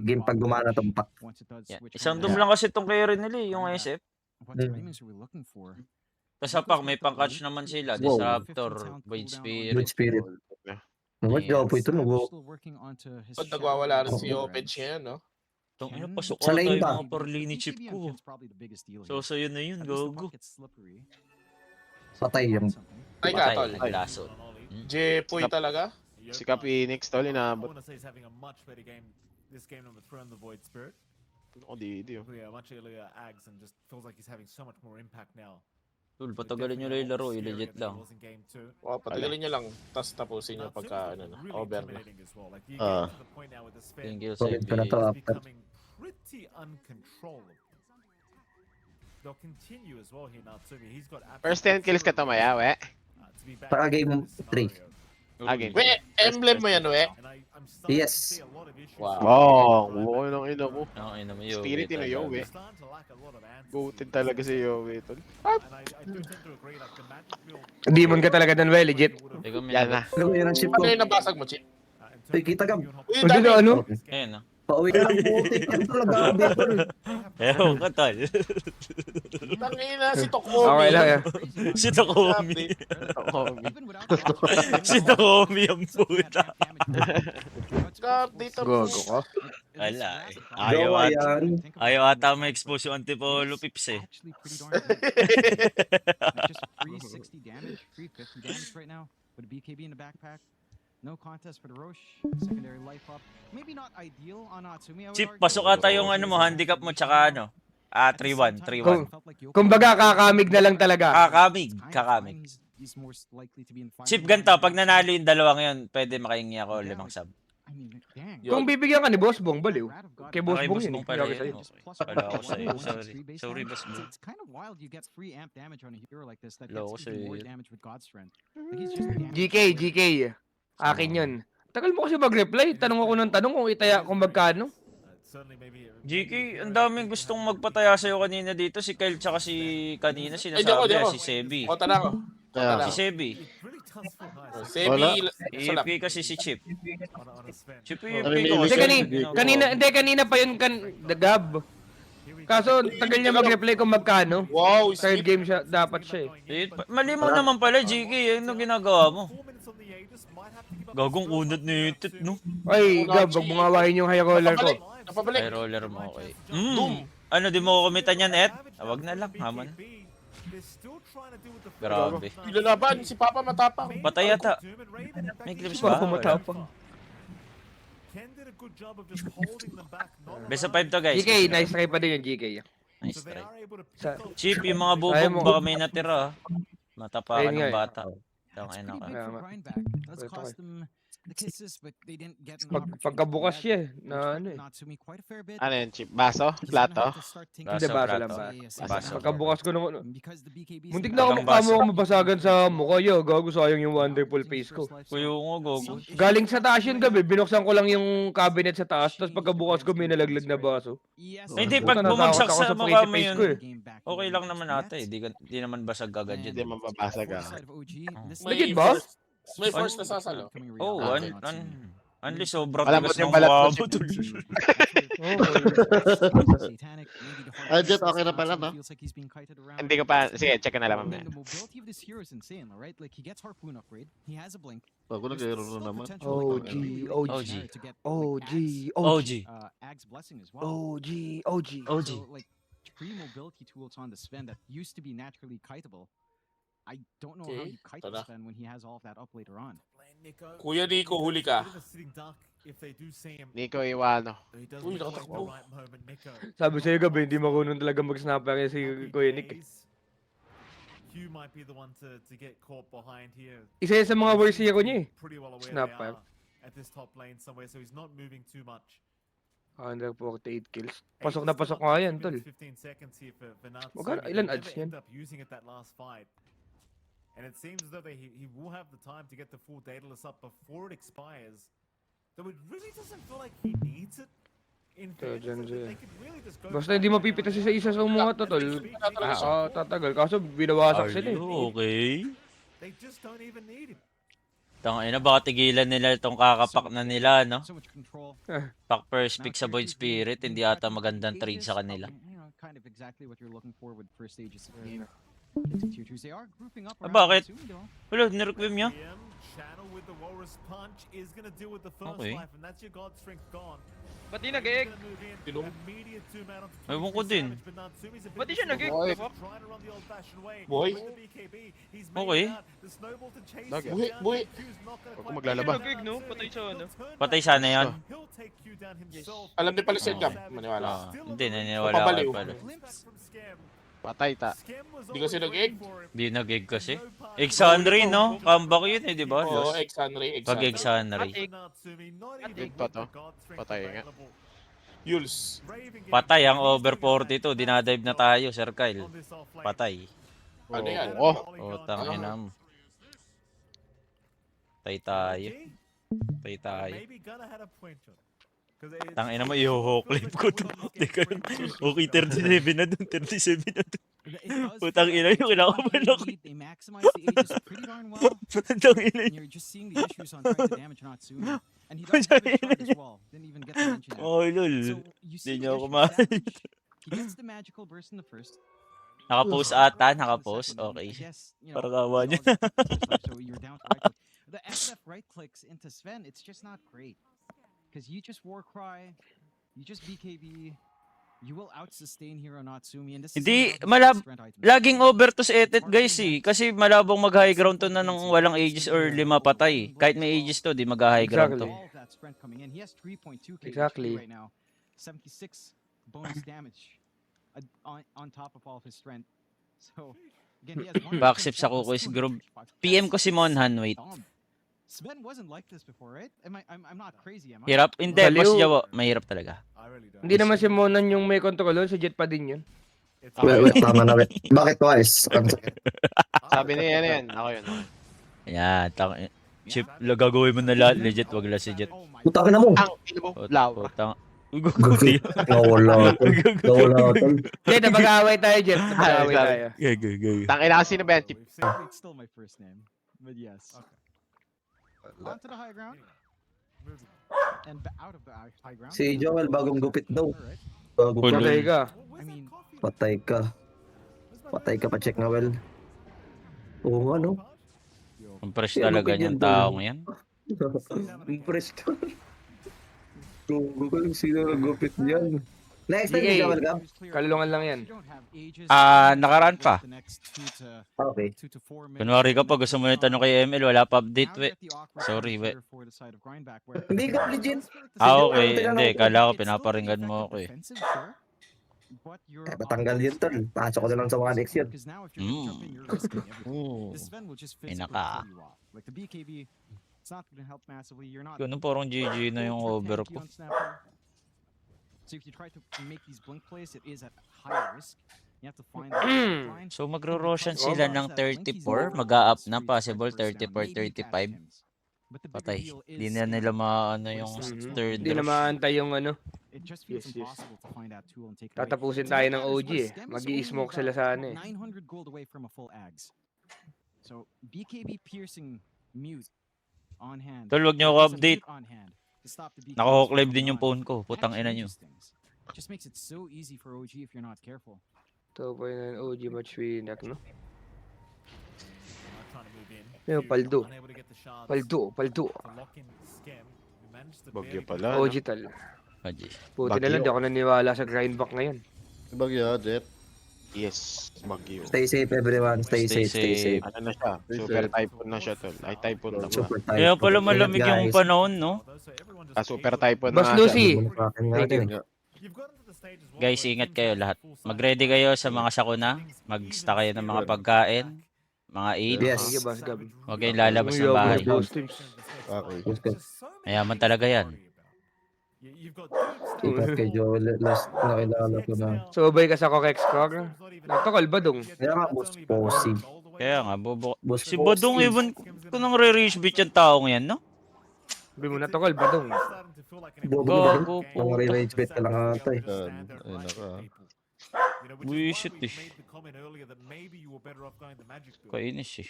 game pag gumana tong pack. Yan. Isang dum lang kasi itong carry nila eh, yung SF. What timings are we looking for? Tapos sa pack, may pang-catch naman sila. Wow. Disruptor, Void Spirit. Good spirit. What gawa po ito? Ba't nagwawala rin si Opage ngayon, no? Itong ina, pasok Sa ata lane yung ba? mga parli ni Chip ko. So, sa'yo na yun, gogo. Patay yung Ay ka, Patay, tol. naglaso. Jepoy talaga. Si Ka Phoenix, tol, I inaabot. want to say he's having a much better game. This game number 3 on the Void Spirit. Ako di, oh. Yeah, much earlier Ags and just feels like he's having so much more impact now. Tol, patagalin nyo lang yung laro, legit lang. O, patagalin nyo lang. Tapos tapusin nyo pagka, ano na, over na. Thank you sa Solid ko na to after. Pretty uncontrollable. They'll continue as well here, Natsumi. He's got First 10 kills ka to, Maya, we. to be back Saka in game this 3. scenario. Again. We, emblem mo yan, we. And I'm starting Yes. to see a lot of issues. Wow. Wow, buo ng ino mo. Okay naman yun. Spirit wait, na yun, talaga. eh. Starting to lack a lot of answers. Goated talaga si Yowie, tol. And I do tend to agree, like the magic will. Demon ka talaga dun, we, legit. Teka, may Yan na. Ano ba yun ang ship ko? Ano yung nabasag mo, Chip? Uy, kita ka. Uy, Ano dami. na, ano? Ayun na. Pauwi na lang po. Ito talaga ako dito. Ewan ka, tol. Tangina, si Tokomi. Okay lang, eh. Si Tokomi. Si Tokomi ang puta. God, dito. Gogo ka. Wala eh. Gawa yan. Ayaw ata ma-expose yung Antipolo Pips eh. Just free 60 damage, free 50 damage right now with a BKB in the backpack. No contest for the Roche. Secondary life up. Maybe not ideal on Natsumi. I would Chip, argue. pasok ata yung ano mo, handicap mo tsaka ano. 3-1, 3-1. Kumbaga, kakamig na lang talaga. Kakamig, kakamig. Chip, ganito, pag nanalo yung dalawang yun, pwede makahingi ako 5 sub. Kung bibigyan ka ni Boss Bong, baliw. Kay Boss Okay, Bong Boss yun. Bong pala Hindi yun. ako sa'yo. Wala ako sa'yo, sorry. Sorry, Boss Bong. It's kind of wild you get free amp damage on a hero like this that Wala ako gets even more sa'yo. damage with God's Strength. Like he's just damaged. GK. Akin yun. Tagal mo kasi mag-reply. Tanong ako ng tanong kung itaya kung magkano. GK, ang daming gustong magpataya sa'yo kanina dito. Si Kyle tsaka si kanina, Ay, di ako, sinasabi di ako. si Sebi. O, tala ko. Yeah. Si Sebi. Sebi, EFK kasi si Chip. Chip EFK Ano ko yung kasi. Kanina pa yun the Gab. Kaso tagal niya mag-reply kung magkano. wow, Third Steve. game siya, dapat siya eh. Mali mo naman pala, GK. Ano ginagawa mo? just might have to give up Gagong the unod ni first Tit, no? Ay, Gab, wag mo nga awahin yung high roller ko. Napabalik. Ay, roller mo, okay. Ano, di mo kumitan yan, Ed? Wag na lang, haman. Grabe. Ilalaban, si Papa matapang. Patay yata. May clips ba? Papa Wala. matapang. Best of 5 to, guys. GK, nice try pa din yung GK. Nice try. Sa- Cheap, yung mga Kaya mo. bubog, baka may natira. Matapakan Ayun nga ng eh. bata. Tangay na ka. Kaya nga. Let's Ito cost them the kisses, but they didn't get an Pag, opportunity pagkabukas to siya add, na which ano hurt eh. Natsumi quite a fair bit. Ano yun, chip? Baso? He's gonna Plato? have to start thinking Hindi, Baso, baso plato. lang ba? Yes, Baso. Pagkabukas ko nung... because the BKB Muntik na ako Walang mukha baso. mo mabasagan sa mukha yo. Gago, sayang yung wonderful face ko. Kuya nga, gogo. Galing sa taas yun gabi, binuksan ko lang yung cabinet sa taas, tapos pagkabukas ko may nalaglag na baso. Hindi, Puta, pag natakot bumagsak ako sa sa mukha pretty mo face yun, ko eh. okay lang naman ata eh. Di naman basag agad yun. Hindi mababasag ah. Legit ba? May first na sasalo. Oh, unli sobrang Alam mo tigas yung ng balat mukha mo, mo. Chip. tol. Ah, Jet, okay na pala, no? Hindi ko pa, sige, check na lang mamaya. The mobility of this hero is insane, right? Like he gets harpoon upgrade, he has a blink. Bago nagkaroon na naman. OG, OG, OG, OG. Ag's blessing as well. OG, OG. OG. So, like free mobility tools on the Sven that used to be naturally kiteable. I don't know how Okay, you kite ito the na. Sven when he has all of that up later on. Kuya Nico, huli ka. Nico Iwano. Uy, nakatakbo. Sabi sa'yo gabi, hindi marunong talaga mag-snapper si Kuya Nick eh. Hugh might be the one to get caught behind here. Isa yan sa mga worst hero niya eh. Pretty well aware Snapper. they are at this top lane somewhere, so he's not moving too much. 148 kills. Pasok na pasok nga yan, tol. 15 seconds here for Natsumi. Magkano- They ilan never ads yan? end up using it that last fight. And it seems as though he will have the time to get the full Daedalus up before it expires. Though it really doesn't feel like he needs it. In fairness, dyan like, siya. they could really just go Basta for hindi it. mapipitas sa isa sa mga to, tol. Tatagal. Kaso binawasak sila eh. Okay. They just don't even need him. Tangina, baka tigilan nila itong kakapak na nila, no? So much control. Pack first pick sa Void Spirit, hindi ata magandang trade sa kanila. You know, kind of exactly what you're looking for with first stages of the game. Into tier 2s, they are grouping up Ah, around bakit? Natsumi, though. Wala, nirequiem niya. PM, Channel with the Walrus Punch is gonna deal with the first Okay. life, and that's your God Strength gone. Ba't di nag-egg? Tinong. Ewan ko din. Ba't di siya nag-egg? Boy. Boy. Okay. Buhi, buhi. Huwag ko maglalaban. Nag-egg, no? Patay sa ano. Patay sana yan. Alam niyo pala siya Gab. Maniwala. Ah, hindi, naniniwala Papabaliw. ka pala. Patay ta. Di kasi nag-egg. Di nag-egg kasi. Exanry, no? Comeback yun eh, di ba? Oo, Lost. Exanry, Pag Exanry. Exanry. Egg pa to. Patay nga. Yules. Patay ang over 42. Dinadive na tayo, Sir Kyle. Patay. Ano yan? Oh. O, tangina mo. Patay tayo. Patay tayo. Tangina mo, i-ho clip ko to. Teka, okay, 37 na dun, 37 na dun. Putang ina, yung kinakabahan ako. They maximize the ages pretty darn well. Tangina And you're just seeing the issues on trying to damage Natsumi. And he does have a shard as well. Didn't even get to mention that. Oh, lol. So you see Di the niyo ako issue with ma- damage. He gets the magical burst in the first. Nakapost ata, In the nakapost. second, and I Okay. guess, you know, Parang kawa it's niya. all just the first life, so you're down to right click. The SF right clicks into Sven, it's just not great. Because you just Warcry, you just BKB, you will out-sustain Hero Natsumi, and this is Hindi, some of the malab- strength items. Laging over to sa etet guys eh. Kasi malabong mag-high ground to na nung walang ages or 5 patay. Kahit may ages to, di mag-high ground to. Exactly. All of that strength coming in. He has 3.2 k Exactly. right now. 76 bonus damage on top of all of his strength. So, again, he has one Backsip sa percent Kukoy's bonus, group. 255. PM ko si Monhan, wait. Dumb. Sven wasn't like this before, right? I'm not crazy, am I? Hirap? Hindi, Baliw. mas jawa. Mahirap talaga. Hindi naman si Monan yung may control, si Jet pa din yun. Wait, tama na, wait. Bakit twice? Ang sakit. Sabi niya yan. Ako yun. Yan, Chip, gagawin mo na lahat. Legit, wag lang si Jet. Oh my Putang na mo. Ang ino mo. Lawa. Putang. Uy, guguti. Nawala tol. Nawala tol. Hindi, napag-aaway tayo, Jet. Napag-aaway sorry. tayo. Gagagag. Tangina kasi na ba yan, Chip? It's still my first name, but yes. Onto the high ground and out of the high ground. Si Joel, bagong gupit daw. Alright. Bago Hulun. Patay ka. I mean, Patay ka. Patay ka pa, check na well. Oo nga, no? Ang fresh Yeah, talaga lupit yung yan, tol. taong yan. Impress to. Kung sino nagupit niyan. Next time, DA. di ka welcome. Kalulungan lang yan. Nakaraan pa. Okay. Kunwari ka pa, gusto mo yung tanong kay ML, wala pa update, we. Sorry, we. Hindi ka legit. Okay, hindi. Kala ko pinaparinggan mo ako eh. Patanggal yun, tol. Pasok ko na lang sa 1x yun. Inaka. Like the BKB, it's not going to help massively. You're not. Ganun parang GG na yung over ko. So if you try to make these blink plays, it is at higher risk. You have to find the line. So magro-roshan sila ng 34, mag-a-up na possible 34-35. Patay. Di na nila maano yung third Hindi na rush. maantay yung ano. It just feels Yes, yes. impossible to find that tool and take it away. Tatapusin So tayo that ng is OG where eh. Stem is Mag-i-smoke only sila about sa ano eh. 900 gold away from a full Ags. So BKB piercing mute on hand. Tol, wag niyo ako There's a update. mute on hand to stop the BKB Naka-hawk from live din yung going phone ko. Putang ina nyo. Changes things. Just makes it so easy for OG if you're not careful. 2.9 OG match winak, no? Trying to move in. Yo, Paldo. Unable to get the shards Paldo. to lock in Scam, who managed to Bagyo barely pala. OG tal. Haji. Buti na lang, di ako naniwala sa grindback ngayon. Bagyo, Jet. Yes, bagyo. Stay safe, everyone. Stay Stay safe, stay safe. Ano na siya? Super typhoon na siya, tol. Ay, typhoon na ba? Super tight. Kaya pala malamig Ingat, yung guys. panahon, no? Although, so everyone just Super able to- typhoon na Boss nga Lucy. siya. Thank you. You've gotten to the stage as well Guys, where ingat things kayo are lahat. full cycle. Mag-ready kayo sa mga sakuna. Mag-stock kayo ng mga pagkain. Mga aid. Yes. Sige, Boss Gab. Huwag kayong lalabas Ano ng yung bahay. boss teams? Okay. Let's go. Mayaman talaga yan. You've got Ingat kay Joel. Last nakilala ko na. Subay ka sa Cokex Core? Nagtokol ba dong? Kaya nga, boss Posey. Kaya nga, bobo. Boss Si Badong, Posey. even kung nang re-reach bit yung taong yan, no? Sabi mo natokol ba dong? Gago po. Ang re-rage bait ka lang ata eh. Ayun naka. Buisit eh. Kainis eh.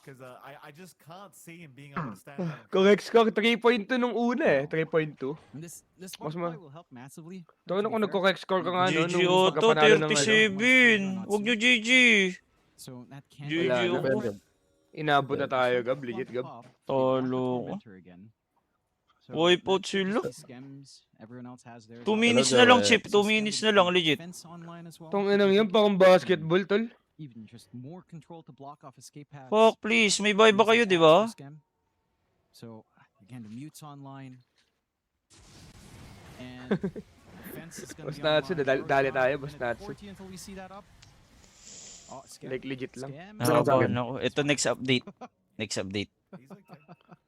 Because I just can't see him being able to stand there. Cokex Core, 3.2 nung una eh. 3.2. And this Mas one ma- will help massively. Tawin ako nag-Cokex Core ka nga no, GG nung Auto, pagkapanalo ng ano. 37. Huwag nyo GG. So that can GG Wala na. ako. Inabot na tayo, Gab. Legit, Gab. Talo ko. Wipe out sila. 2 2 minutes na lang, chip. 2 minutes na lang, legit. Tong inang yan, parang basketball, tol. Even just more control to block off escape paths. Fuck, please. May buy ba kayo, di ba? So again, the mute's online. And defense is gonna Bas be Natsu, online. dali tayo, Roshan Bas gonna Natsu. 40 until we see that up. Oh, Scam. Like legit lang. Scam. Nakabahan ako. Ito, next update. Next update.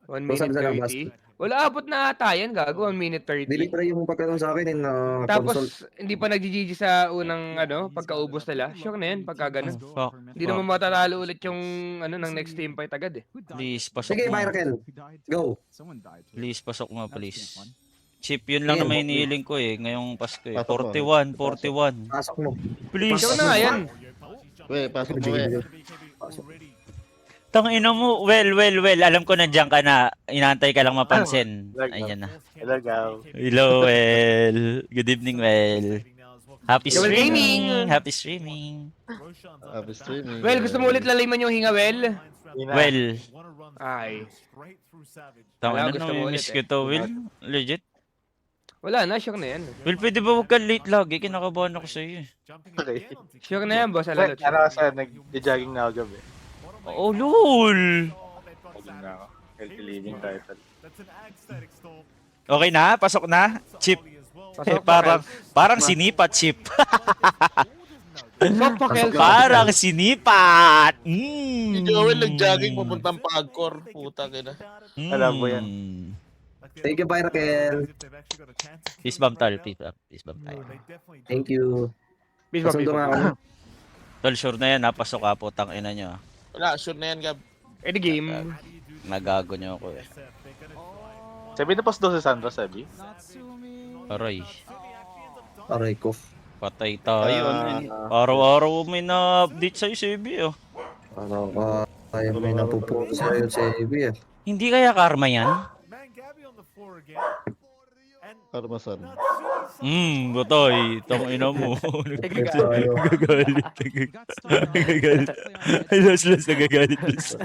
1 Basta minute na lang, 30. Wala, abot na ata yan, gago. 1 minute 30. Deliver yung pagkatong sa akin na console. Tapos, hindi pa nag-GG sa unang, ano, pagkaubos nila. Sure na yan, pagka ganun. Fuck. Hindi naman matatalo ulit yung, ano, ng next team fight agad eh. Please, pasok Sige, mo. Miracle. Go. Someone died. Please, pasok mo, That's please. been fun. Chip, yun lang Ayan, naman okay. hinihiling ko eh. Ngayong Pasko eh. Pasok 41, mo. 41. Pasok mo. Please. Sure na nga yan. Weh, pasok mo eh. Tangina mo. Well. Alam ko nandiyan ka na. Inaantay ka lang mapansin. Ayan na. Hello, Gav. Hello, Well. Good evening, Well. Happy Good streaming. evening. Happy streaming. Happy streaming. Well, gusto mo ulit laliman yung hinga, Well? Well. Ay. Tangina, gusto mo namimiss ulit eh. ko to, Will. Legit. Wala na, sure na yan. Will, pwede ba huwag ka late lagi? Kinakabahan ako sa'yo eh. Okay. Sure na yan, boss. Alalot. nag-jogging na ako gabi. Oh, lol. Healthy living tayo, tol. Okay na? Pasok na? Chip. Pasok, Parang sinipat, Chip. Pasok pa, Kel. Parang sinipat. Si Joel nag-jogging papuntang Pagcor. Puta ka na. Alam mo yan. Thank you, Miracle. Peace bomb, tol. Peace bomb tayo. Thank you. Peace, Pasundo nga ako. Tol, sure na yan. Napasok ka po. Tangina nyo. Wala, sure na yan, Gab. Any game. Nagago nyo ako eh. Sabi na pas daw si Sandra, sabi? Aray. Aray ko. Patay tayo. Araw-araw may na-update sa'yo, Sebi. Oh. Ano ka? Kaya may napupunta sa'yo sa AB eh. Hindi kaya karma yan? And Parmesan. Natsumi's Batoy. Itong ina mo. Nagagalit. Nagagalit. Los, nagagalit. Los.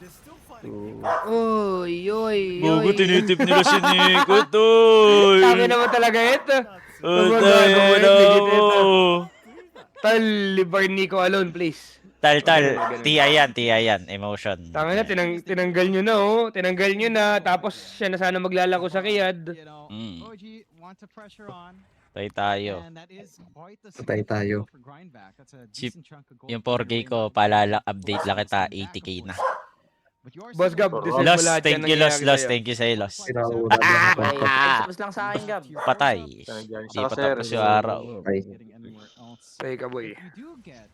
They're still fighting. Oy. Bugo tinitip nila si Nico, Toy. Tangin naman talaga ito. Utay na mo. Tal, libar Nico alone, please. Tal, tiya yan, emotion. Tangin na, tinanggal nyo na, oh. Tinanggal nyo na, tapos siya na sana maglalako sa kiyad. You know, OG want to pressure on. Tay tayo. And that is quite the Patay tayo. for Grindback. That's a Chip, decent chunk of gold yung for 4K Grindback. ko, paalala, update lang kita, 80k na. But you are Boss still Gab, in this the- is Lost, lahat thank yan you, nangyayari Lost, sa'yo. thank you sa'yo, Lost. Sinauna lang. Subs lang sa akin, Gab. Patay. Di pa tapos yung araw. Ay. getting anywhere else. Patay ka, boy. If you do get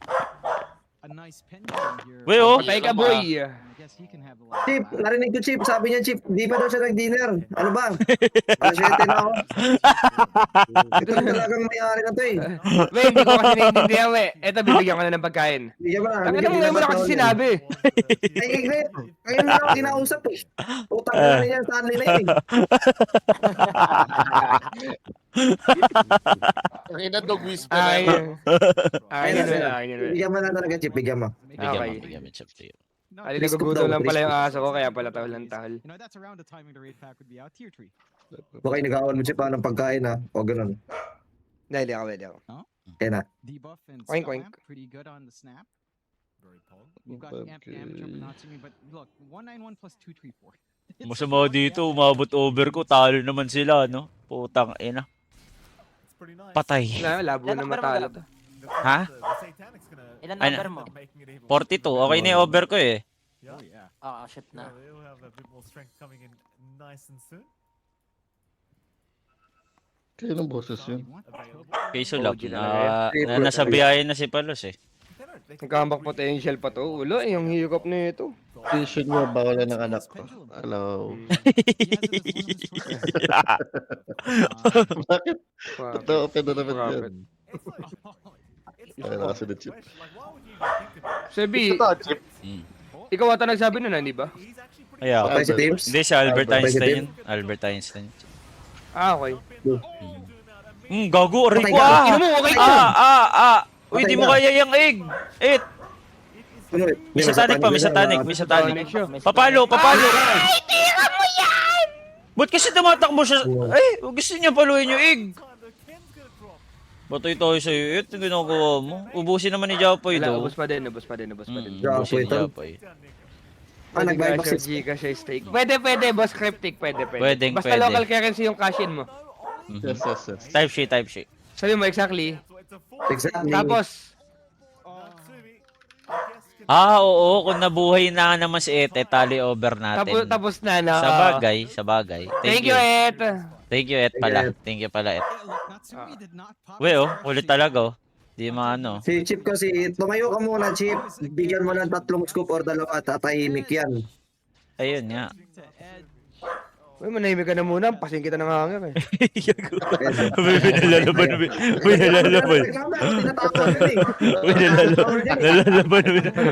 a nice pendulum here. Wait, oh. Patay ka, boy. I guess he can have the last Chip, laugh. narinig ko Chip. Sabi niya Chip, di pa daw siya nag-dinner. Ano ba? Alas 7 na ako. Ito na talagang may-ari na to eh. We, hindi ko kasi naiintindihan, we. Eto, bibigyan ko na ng pagkain. Bigyan mo na. Tangin na mo ngayon mo na kasi sinabi. Ay, Iglet. Ngayon na ako kinausap eh. Utang na niya sa Stanley na yun eh. Nakina dog whisper Ay, na. ay, yun, we. Bigyan mo na talaga Chip. Bigyan mo. Bigyan mo, Chip, sa'yo. No, Ali, Risk of nagugutom daw, lang pala risk yung of- aso ko, kaya pala tahol. You know, that's around the timing the raid pack would be out. Tier 3. Baka inagawan mo Chip ng pagkain ha. O ganun. Dahil ako. Kaya na. Debuff and Oink, Skull oink. Amp, pretty good on the snap. Very pog. We've got Amp Amateur but Natsumi, but look, 191 plus 234. It's a Masama lot of dito, damage. umabot over ko, talo naman sila, no? Putang ina. It's pretty nice. Patay. Labo na matalo to. Ha? The Satanic's gonna Ilan Ay, number mo? making it even 42, okay na yung over ko eh. Yeah. Oh yeah. Ah, shit Yeah, na. they'll have a bit more strength coming in nice and soon. Kaya ng boses yun. Available. Kayso lang, OG talaga nasa biyahe na si Palos eh. They can Nagkambak potential pa to. Ulo, yung higop na ito. Vision mo, bawalan ng anak ko. Hello. Bakit? Ba't open na naman yan? It's Kaya not na kasi na Chip. fresh. Like, why would you even think about it? Sebi, Mm. ikaw ata nagsabi nun, di ba? He's actually pretty Kaya, Patay si Teams. hindi si Albert Patay si Einstein Tim. yun. Albert Einstein. Okay. Gago, aray Patay ko ka. ah! Ino mo, okay ka. Uy, Patay di mo ka. kaya yung egg! It! Ano, May satanic pa, may satanic, may satanic. Papalo! Ba't kasi tumatakbo siya? Ay, gusto niya paluin yung egg. Batoy tayo sa'yo, It. Ang ginagawa mo. Ubusin naman ni Japoy Wala, daw. ubos pa din. Yeah, Ubusin ni ito. Japoy. nag-buy box Sa Gcash ay steak. Pwede, boss cryptic, pwede. Pwedeng, Basta pwede. local currency yung cash in mo. Yes, yes, yes. Type sheet. Sabi mo exactly. Exactly. Tapos, Oo, kung nabuhay na nga naman si Ete, tally over natin. tapos na na. Sa bagay. Thank you, Ed. Thank you, Et pala. Thank you pala, Et. Natsumi did not pop We, his oh, kulit talaga, oh. Di maano. Si Chip kasi, tumayo ka muna Chip. Bigyan mo ng 3 scoop or 2 at tatahimik yan. Ayun nga. to Ed. Uy, manahimik ka na muna. Pasing kita ng hangin eh. May nalalaban. May nalalaban.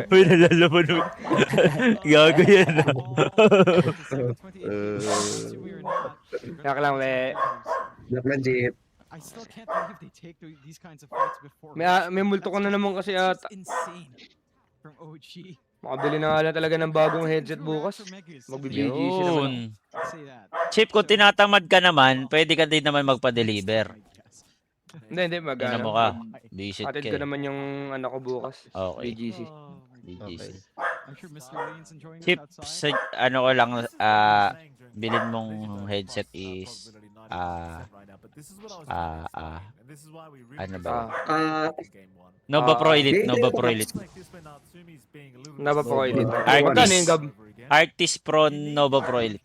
May nalalaban. Gago yan. Kaya lang, we. Blackman Chip. I still can't believe they take these kinds of fights before. May multo ko na naman kasi ata. It's insane from OG. Makabili na nga lang talaga ng bagong headset bukas. Magbi-BGC naman. Yun. Say that. Chip, kung tinatamad ka naman, pwede ka din naman magpa-deliver. Hindi, Ano mo ka? Visit Atid ka. ko naman yung anak ko bukas. Okay. BGC. BGC. I'm sure Mr. Lane's enjoying Chip, this outside. sa, ano ko lang, bilhin mong headset is, ano ba? Nova Pro Elite. Naba po kayo dito. Artis. Magkano yung gab? Artist Pro Nova Pro Elite.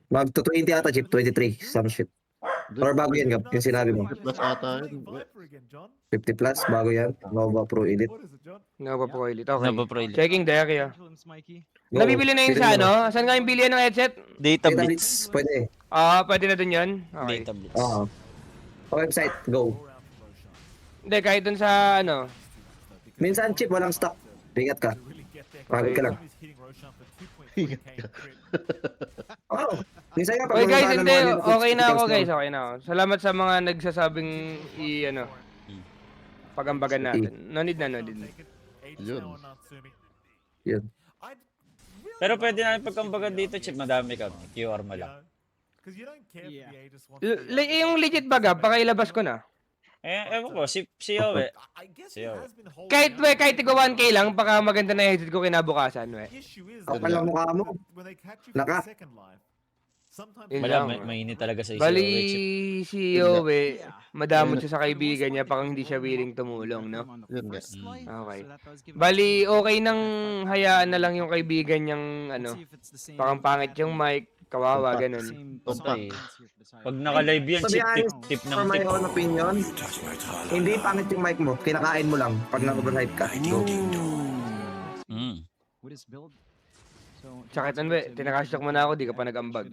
Magto 20 ata Chip, 23. Some shit. Or bago yan, Gab, yung sinabi mo. Plus ata yun. 50 plus, bago yan. Nova Pro Elite. Naba po kayo dito. Okay. Nova Pro Elite. Checking the area. Pendulums, Mikey. Go. Nabibili na yung Pili sa mo. ano? Saan nga yung bilihan ng headset? Data Data Blitz. Blitz, pwede. Pwede na dun yun. Okay. Data Blitz. Oo. Website, go. Hindi, kahit dun sa ano. Minsan chip, walang stock. Ingat ka. Pagod ka lang. Oo. Minsan nga, pag Okay guys, mga hindi. ano, Okay na ako critical guys. store. Okay na ako. Salamat sa mga nagsasabing pagambagan natin. No need na. Yun. Yun. Pero pwede namin pagkambagan dito, Chip. Madami kami. QR mo lang. Yung legit baga, pakiilabas ko na. Ewan ko, si Yowie. Kahit ikaw 1K lang, baka maganda na edit ko kinabukasan, we. Kapal ang mukha mo. Naka. Wala, mainit talaga sa Bali, Yowie, Chip. si Yowie, madamot siya sa kaibigan niya, parang hindi siya willing tumulong, no? Yun nga. Okay. Bali, okay nang hayaan na lang yung kaibigan niyang, parang pangit yung mic, kawawa, ganun. Patay. Pag naka-live yan, To be Chip, honest, tip ng for my tip. own opinion, hindi pangit yung mic mo. Kinakain mo lang pag na-overhype ka. Go. Mm. With his build. So, Sakit nun, we. Tinakashock mo na ako, di ka pa nag-ambag.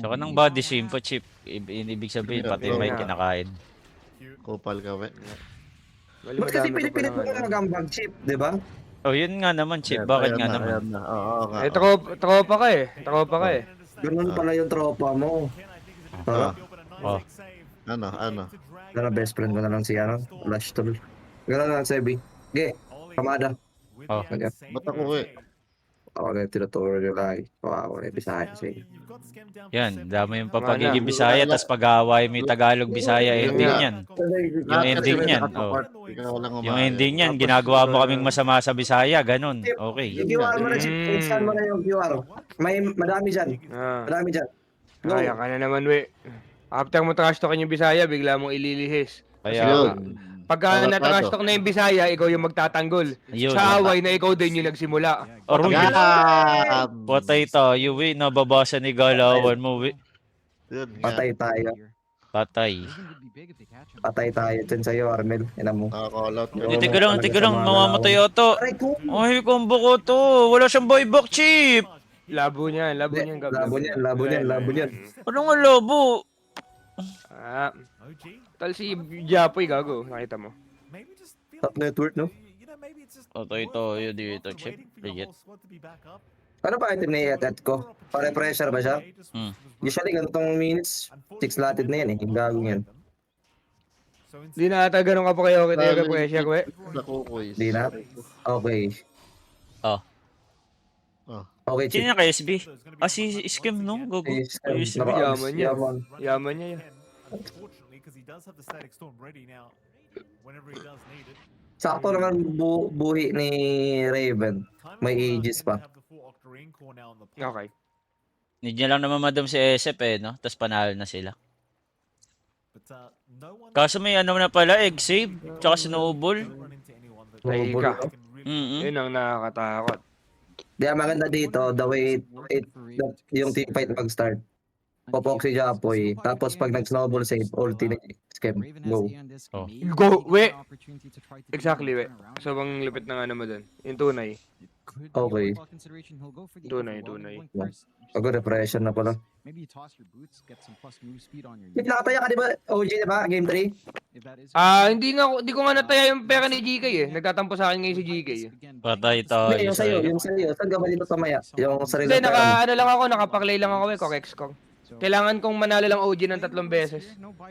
Saka ng body shame po, Chip. Ibig sabihin, pati Yeah, may yeah. kinakain. Kupal ka, we. Bali, Ba't kasi madami ko pinipilit pa mo naman, na mag-ambag chip, di ba? Oh, yun nga naman, Chip. Bakit Ayan nga na, naman? ayan na. Oo nga. Eh, tropa ka eh. Tropa ka eh. Ganun pala yung tropa mo. Ha? Oh. Ano? Ano, best friend ko na lang si Lash Tool. Ganun na lang, Sebi. Ge, kamada. Oh. Ba't ako, we? Ako na yung tinuturo nyo lagi. Wow, Bisaya siya. Yan, dami yung papagiging Bisaya, tas pag-aaway may Tagalog, Bisaya, ending yan. Yung ending yan, oh. Yung ending yan, ginagawa mo kaming masama sa Bisaya, ganun. Okay. Yung QR mo na, Chip. Scan mo na yung QR. Madami dyan. Ah. Madami dyan. Go. Kaya ka na naman, we. After mo trash talkin yung Bisaya, bigla mong ililihis. Kaya, Yun. Pagka Tama, na-trash Tado. talk na yung Bisaya, ikaw yung magtatanggol. yun. Sa away na ikaw din yung nagsimula. Or Yan! patay tayo, we. Nababasa ni Galawan mo, we. Yun nga. Patay tayo. Patay. Patay tayo dyan sa'yo, Armel. Ina mo. Naka-call out yun. Hindi, teka lang, mamamatay ata. Aray ko! Ay, combo ko to. Wala siyang buyback, Chip. Labo niyan. Labo niyan. Ano nga labo? Ah, tal si Japoy gago, nakita mo. Top network, no? Patay tayo dito, Chip. Legit. Ano pa item na i-add ko? Pare-pressure ba siya? Hmm. Usually, ganitong minutes, 6 slotted na yan eh. Gagong yan. Di na ata ganun ka pa kayo kita pressure, we. Nakukuis. Di na? Okay. Oh. Okay, Sino Chip. na kay SB? Ah, si Skim, no? Gogo. Is- Ay, SB. Yaman niya. Yaman. Yaman niya yan. Sakto naman buhi ni Raven. May aegis pa. Okay. Need niya lang naman madam si SF eh, no? Tapos panalo na sila. Kaso may ano na pala, egg save, tsaka snowball. Teka. Mm-mm. Yun ang nakakatakot. Di maganda dito, the way yung team fight mag-start. Popok si Japoy, tapos pag nag-snowball save, ulti ni Scam. Go. Oh. Go, we. Exactly, we. So, bang lupit ng ano mo dun? Yung tunay. Okay. Tunay. Pag repression na pala. Maybe you toss your boots, get some plus move speed on your Wait, nakataya ka di ba? OG di ba? Game 3? If that is Hindi ko nga nataya yung pera ni GK eh. Nagtatampo sa akin ngayon si GK eh. Patay tayo. Hindi, yung sa'yo. Saan ka ba dito pamaya? Yung sarili Hindi, pera mo. ano lang ako, nakapaklay lang ako eh, corrects ko. Kailangan kong manalo lang OG ng 3 beses.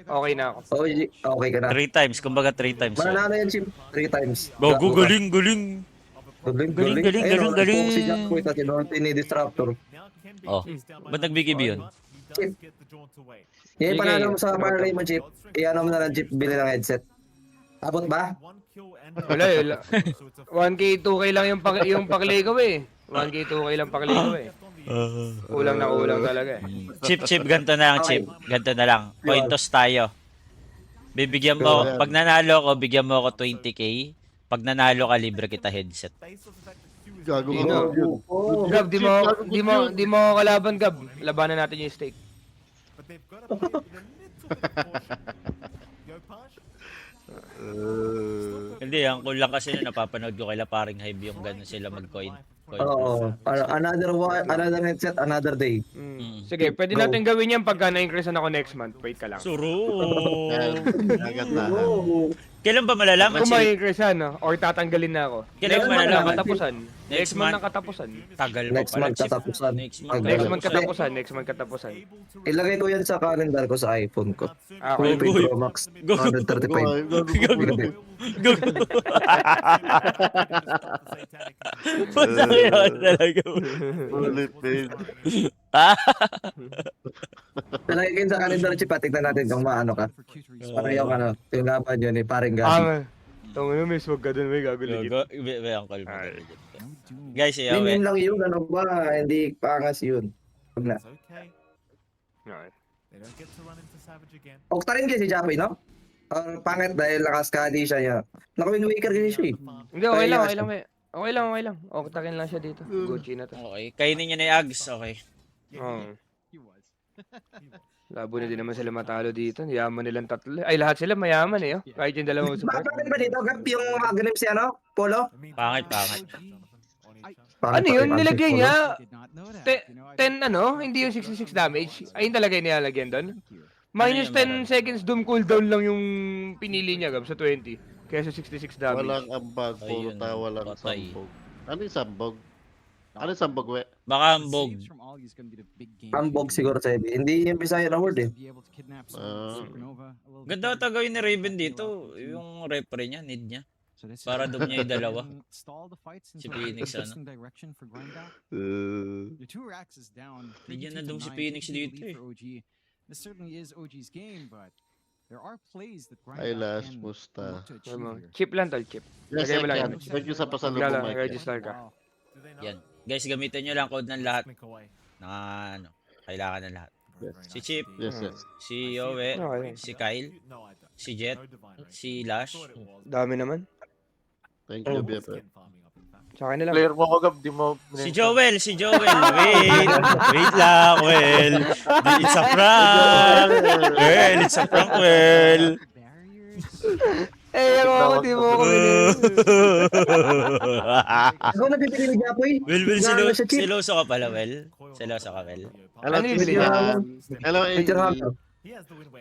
Okay na ako. OG, okay ka na. 3 times, kumbaga 3 times. Mananalo yan, Chip. 3 times. Gogo, galing. Galing. Galing. Ayun, si Japoy, tapos inulti ni Disruptor. Oh, ba't nag-BKB yun? Chip. Yan yung panalo mo sa parlay mo, Chip. Iyan mo na lang, Chip, bili ng headset. Abot ba? Wala eh. 1K, 2K lang yung paklay ko eh. 1K, 2K lang paklay ko eh. Kulang na kulang talaga eh. Chip, ganito na lang, Chip. Ganito na lang. Coin toss tayo. Bibigyan mo, pag nanalo ko, bigyan mo ako 20k. Pag nanalo ka, libre kita headset. Gago Sino? ka yun. Gab, di mo ako kalaban, Gab. Labanan natin yung stake. Hindi, ang cool lang kasi na napapanood ko kila paring Hybe yung gano'n sila mag-coin. Oo. Another headset, another day. Sige, pwede Go. natin gawin yan pagka na-increasean ako next month. Wait ka lang. Suro. Kagandahan. Kailan ba malalaman Kung ma-increasean, no? Or tatanggalin na ako. Kailan Next month malalaman? ng katapusan. Next Next month month. ng katapusan. Tagal pa Next pala. month katapusan. Next month. Tagal. Next month katapusan. Next month katapusan. Ilagay ko yan sa calendar ko sa iPhone ko. Okay. 14 Pro Max, Go. 135. Gago. Go. Punta kayo talaga. Ulit, babe. Ilagay ko yun sa calendar chip at tignan natin kung maano ka. Para yung yung laban yun eh, paring gabi. Tong ano, miss, wag ka dun, may gago legit. May uncle mo. Guys, Yun lang yun, ano ba? Hindi pangas yun. Huwag na. It's okay. They don't get to run into Savage again. Okta rin kasi si Japoy, no? Or pangit dahil nakaskadi siya niya. Naka-win waker kasi siya eh. Hindi, okay lang, okay lang. Okay lang. Oktakin lang siya dito. Gucci na to. Okay, kainin niya na yung Ags. Okay. Oo. Labo na din naman sila matalo dito. Yaman nilang tatlo. Ay, lahat sila mayaman eh. Oh. Kahit yung dalawang support. Bakit ba dito? Gap yung ganip si ano? Polo? Pangit. Ano yun? Nilagay niya 10 ano? Hindi yung 66 damage. Ayun talaga yung nilalagyan doon. Minus 10 seconds doom cooldown lang yung pinili niya Gab sa 20. Kaya sa 66 damage. Walang ambag, puro tawa lang sambog. Ano yung sambog? Ano yung sambog, we? Baka ambog. Ambog siguro sa hindi yung Bisaya na word eh. Ganda ata gawin ni Raven dito. Yung repre niya, need niya. Para doon niya yung dalawa. Si Phoenix ano. Bigyan na doon si Phoenix dito eh. This certainly is OG's game, but there are plays that Eyelash, musta. Chip lang tol, chip. Yes, Lagay mo lang yan. yung chip. Thank you sa pasalubong, Mike. Register ka. Yan. Guys, gamitin nyo lang code ng lahat. Na ano, kailangan ng lahat. Si Chip, Yes. si Yowe, Okay. si Kyle, si Jet, si Lash. Dami naman. Thank you, Bepe. Sa akin na lang. Player mo ko, Gab, di mo... Si Joel. Wait lang, Well. It's a prank. Well, it's a prank, Well. Eh, ako di mo ako Ako nabibili ni Japoy. Well, siloso ka pala, Well. Siloso ka, Well. Hello, Ano yung bili niya? Hello, Picture AD. hunter.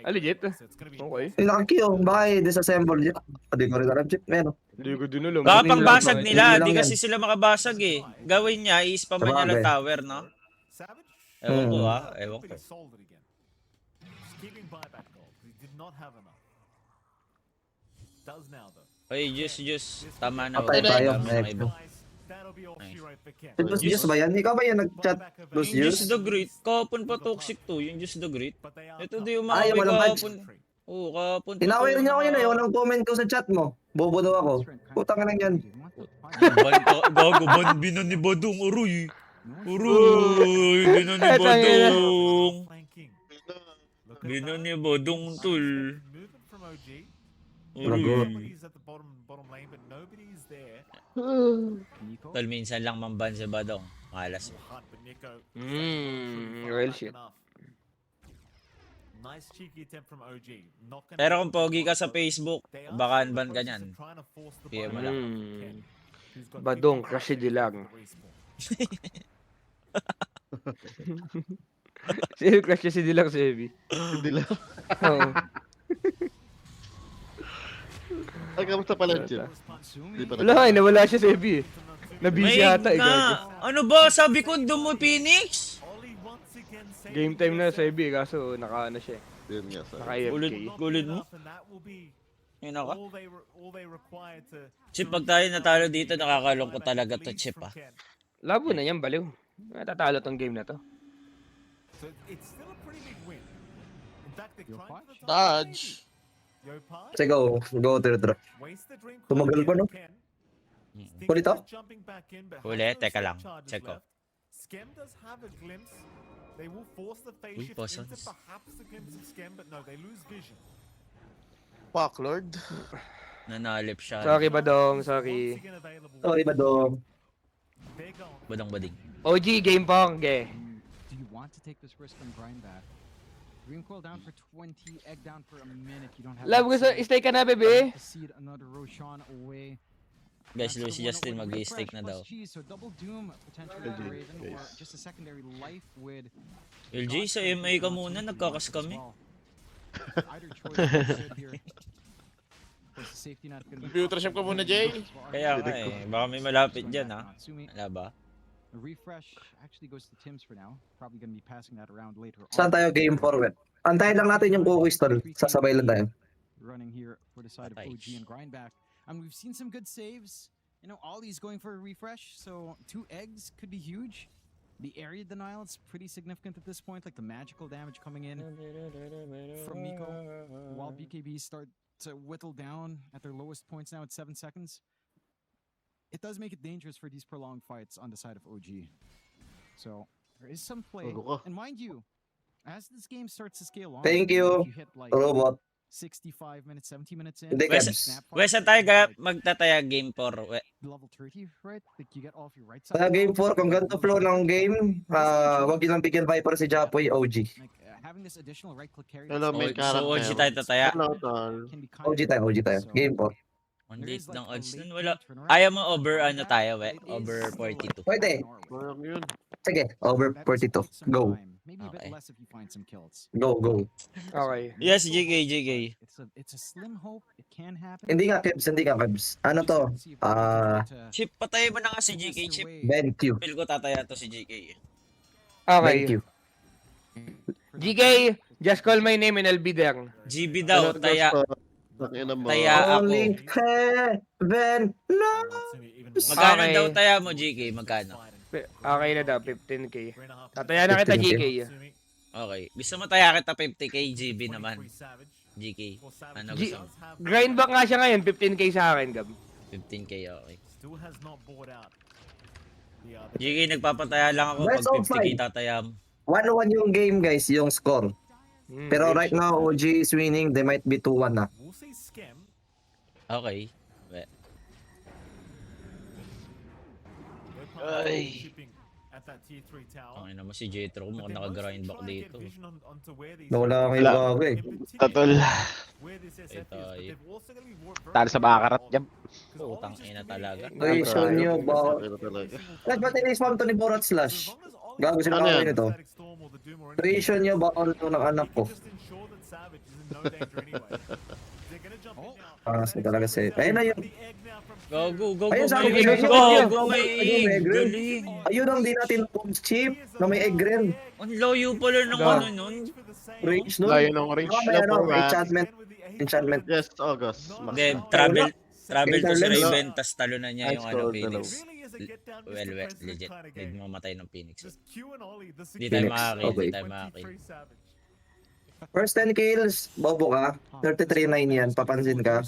Legit? Okay. Yung nakakiyo, baka disassemble yun. Hindi ko rin alam, Chip. Meron. Hindi ko din alam. Baka pangbasag Hindi nila, lang di yan. kasi sila makabasag eh. Gawin niya, i-spam niya lang Sabagay. tower, no? Ewan ko ewan ko. Oy, Jus, tama na. Patay wala tayo, na mga next. iba. Si Bruce Juice ba yan? Ikaw ba yan nag-chat? Bruce Yung Just Juice? the Great, kahapon pa toxic to, yung Just the Great. Ito di yung Ay, mga walang badge. kahapon. Oo, kahapon. Inaway rin niya ako yun eh. Walang comment ko sa chat mo. Bobo daw ako. Putang ka lang yan. Gago, binan ni Badong, aroy. Aroy, binan ni Badong. Binan ni Badong, tol. Aroy. Tol, minsan lang mamban si Badong. Malas. Real shit. Pero kung pogi ka sa Facebook, baka unban ka niyan. PM mo lang. Badong, kasi dilang. Sino crush niya si Dilang si Heavy? Hindi lang. Oo. Ay, kamusta pala, Chip? Di pa Wala nga, nawala siya si Heavy eh. Nabisi yata eh, gago. Ano ba? Sabi ko doon mo, Phoenix? Game time na sa Heavy, kaso naka-ano siya eh. Yun nga, sa. Naka-AFK. Kulit mo? Yun ako. Chip, pag tayo natalo dito, nakakalungkot talaga to, Chip ah. Labo na yan, baliw. Natatalo tong game na to. Dodge. Sige, go to the draw. Tumagal pa, no? Ulit ako? Ulit, teka lang. Check ko. Uy, Possons. Fuck, Lord. Nanalip siya. Sorry, Badong. Sorry. Oh, iba do. Badong-bading. OG, game pong. Okay. Do you want to take this risk and grind that? Green coil down for 20, egg down for a minute. You don't have Love ko sa stay ka na, bebe. Seed another Roshan away. Guys, Luis Justin mag-i-stake na daw. So double doom potentially with the Raven or just a secondary life with LJ, sa MA ka muna, nagkakas kami. either choice is good here. Of course, the safety net gonna be Computer shop ka muna, Jay. Kaya nga eh, baka may malapit dyan ha. Wala ba? The refresh actually goes to Tim's for now. Probably gonna be passing that around later on. Saan tayo game forward? Antayin lang natin yung cookies tol. Sasabay lang tayo. Running here for the side of OG and Grindback. We've seen some good saves. You know, Ollie's going for a refresh, so 2 eggs could be huge. The area denial is pretty significant at this point, like the magical damage coming in from Miko, while BKB start to whittle down at their lowest points now at 7 seconds. It does make it dangerous for these prolonged fights on the side of OG. So there is some play, and mind you, as this game starts to scale on, Thank you, hit like robot. 65 minutes, 70 minutes in. Hindi, Wes, saan tayo magtataya game 4? Level 30, right? Like you get off your right Sa side. game 4, kung ganito flow ng game, wag yun lang bigyan Viper si Japoy, OG. Like having this additional right click carry. Hello, may So, OG tayo tataya. Hello, tol. OG tayo. Game 4. On late ng odds nun, wala. Ayaw mo over ano tayo, we? Over 42. Pwede. Parang yun. Sige, over 42. Go. Maybe a bit Okay. less if you find some kills. Go. Okay. Yes, JK. It's a slim hope. It can happen. Hindi nga, Kebs. Ano to? Chip, patay mo na nga si JK, Chip. BenQ. Feel ko tataya to si JK. Okay. BenQ. GK, just call my name and I'll be there. GB daw, taya. Taya ako. Only heaven knows. Magkano Okay. daw taya mo, JK? Magkano? Okay na daw, 15k. Tataya na kita, 15K. GK. Okay. Gusto mo taya kita 50k, GB naman. GK. Ano G- gusto mo? Grind back nga siya ngayon, 15k sa akin, Gab. 15k, okay. Still has not bought out. GK, nagpapataya lang ako Best pag of 50k five. tataya mo. 1-1 yung game guys, yung score. Pero right now, OG is winning. They might be 2-1 na. We'll say scam. Okay. Ay. At that tier 3 tower. Ang ina mo si Jetro, mukhang naka-grind back dito. Nawala kang gago eh. Tatol. Ito, Talo sa bakarat dyan. Putang ina talaga. Creation nyo ba? Talaga. Slash, ba't ini-spam to ni Borat Slash? Gago sila Ano kawin yan? nito. Creation nyo ba on to ng anak ko? Sa talaga si... Ayun na yun. Go. Ayun, sabi ko May sa'yo. Go, may Ayun, may egg rin. galing. Ayun ang di natin chip na may egg rin. Ang layo pala ng ano nun. Range nun. Layo ng range Baka may na ano, po, enchantment. Yes, August. Hindi, travel to si Interlens. Raven, tas talo na niya yung ano, Ice Phoenix. Cold Well, legit. Hindi mamatay ng Phoenix. Hindi Phoenix, tayo makakill, okay. hindi tayo makakill. First 10 kills, bobo ka. 33-9 yan, papansin ka.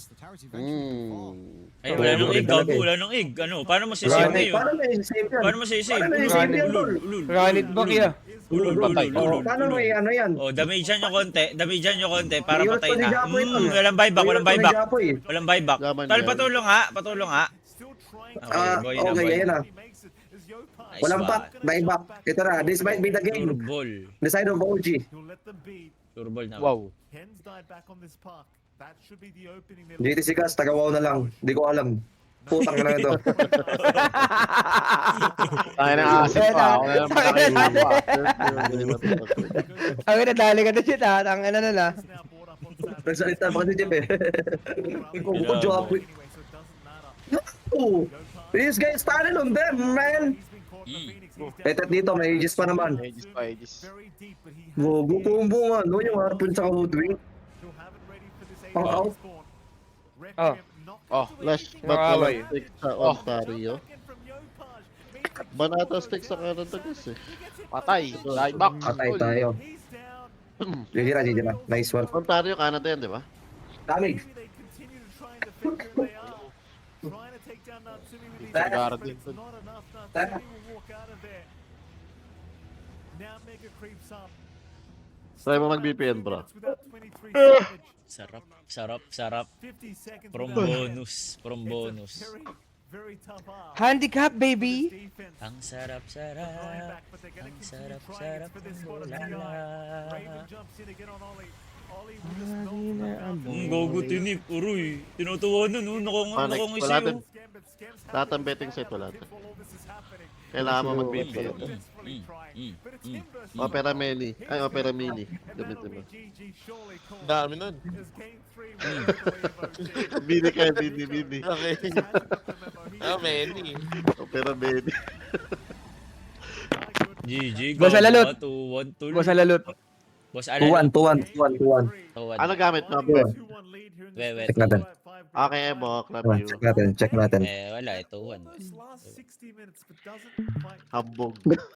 Ay, wala nang egg, gago, wala nang egg. Ano, paano mo sisave yun? Paano may save yan? Paano mo sisave? Paano may save yan, tol? Run it back, yeah. Paano may ano yan? Oh, damagean nyo konti para Iwas patay to ni na. Japoy, tol. Walang buyback. Iwas to ni Japoy. Walang buyback. Laban Tol, yan. patulong ha. Okay, boy. Okay, ayan na. Nice Walang one. pack, buyback. Ito na, this might be the game. Turbol. Decide of OG. Turbol na. Wow. Hens died back on this park. That should be the opening. GTC Gas, taga-wow na lang. Hindi ko alam. Putang na ito. Tayo na asin pa. Ako na lang makakailan pa. Ang nadali ka na siya, ang ano na na. Nagsalita pa kasi Jeff eh. Kung Japoy. No! This guy is standing on them, man! Etet dito, may aegis pa naman. Aegis. Gogo combo nga, no? Yung harpoon sa Woodwing. Pang out. Oh. Flash Nakakaway. back walang stick sa Ontario. Banata stick sa Canada guys eh. Patay. Die back. Atay tayo. GG na. Nice one. Ontario, Canada yan, di ba? Damage. Garden. Try mo mag-VPN, bro. Sarap. From bonus. Handicap, baby! Ang sarap. Ang gogo tinik, uroy. Tinutuwa nun, nakong Panic. isa Wala yun. din. Lahat ng betting site wala to. Kailangan mo mag-BP. Opera Mini. Ay, Opera Mini. Gamitin mo. Dami nun. Mini ka, Mini. Okay. Many. Opera Mini. GG. Boss Alalot. 2-1 tol. Boss Alalot. Boss Alalot. 2-1. Ano gamit mo? Wait. Check natin. Okay, Ebok. Love you. Check natin. Wala, 2-1. Hambog.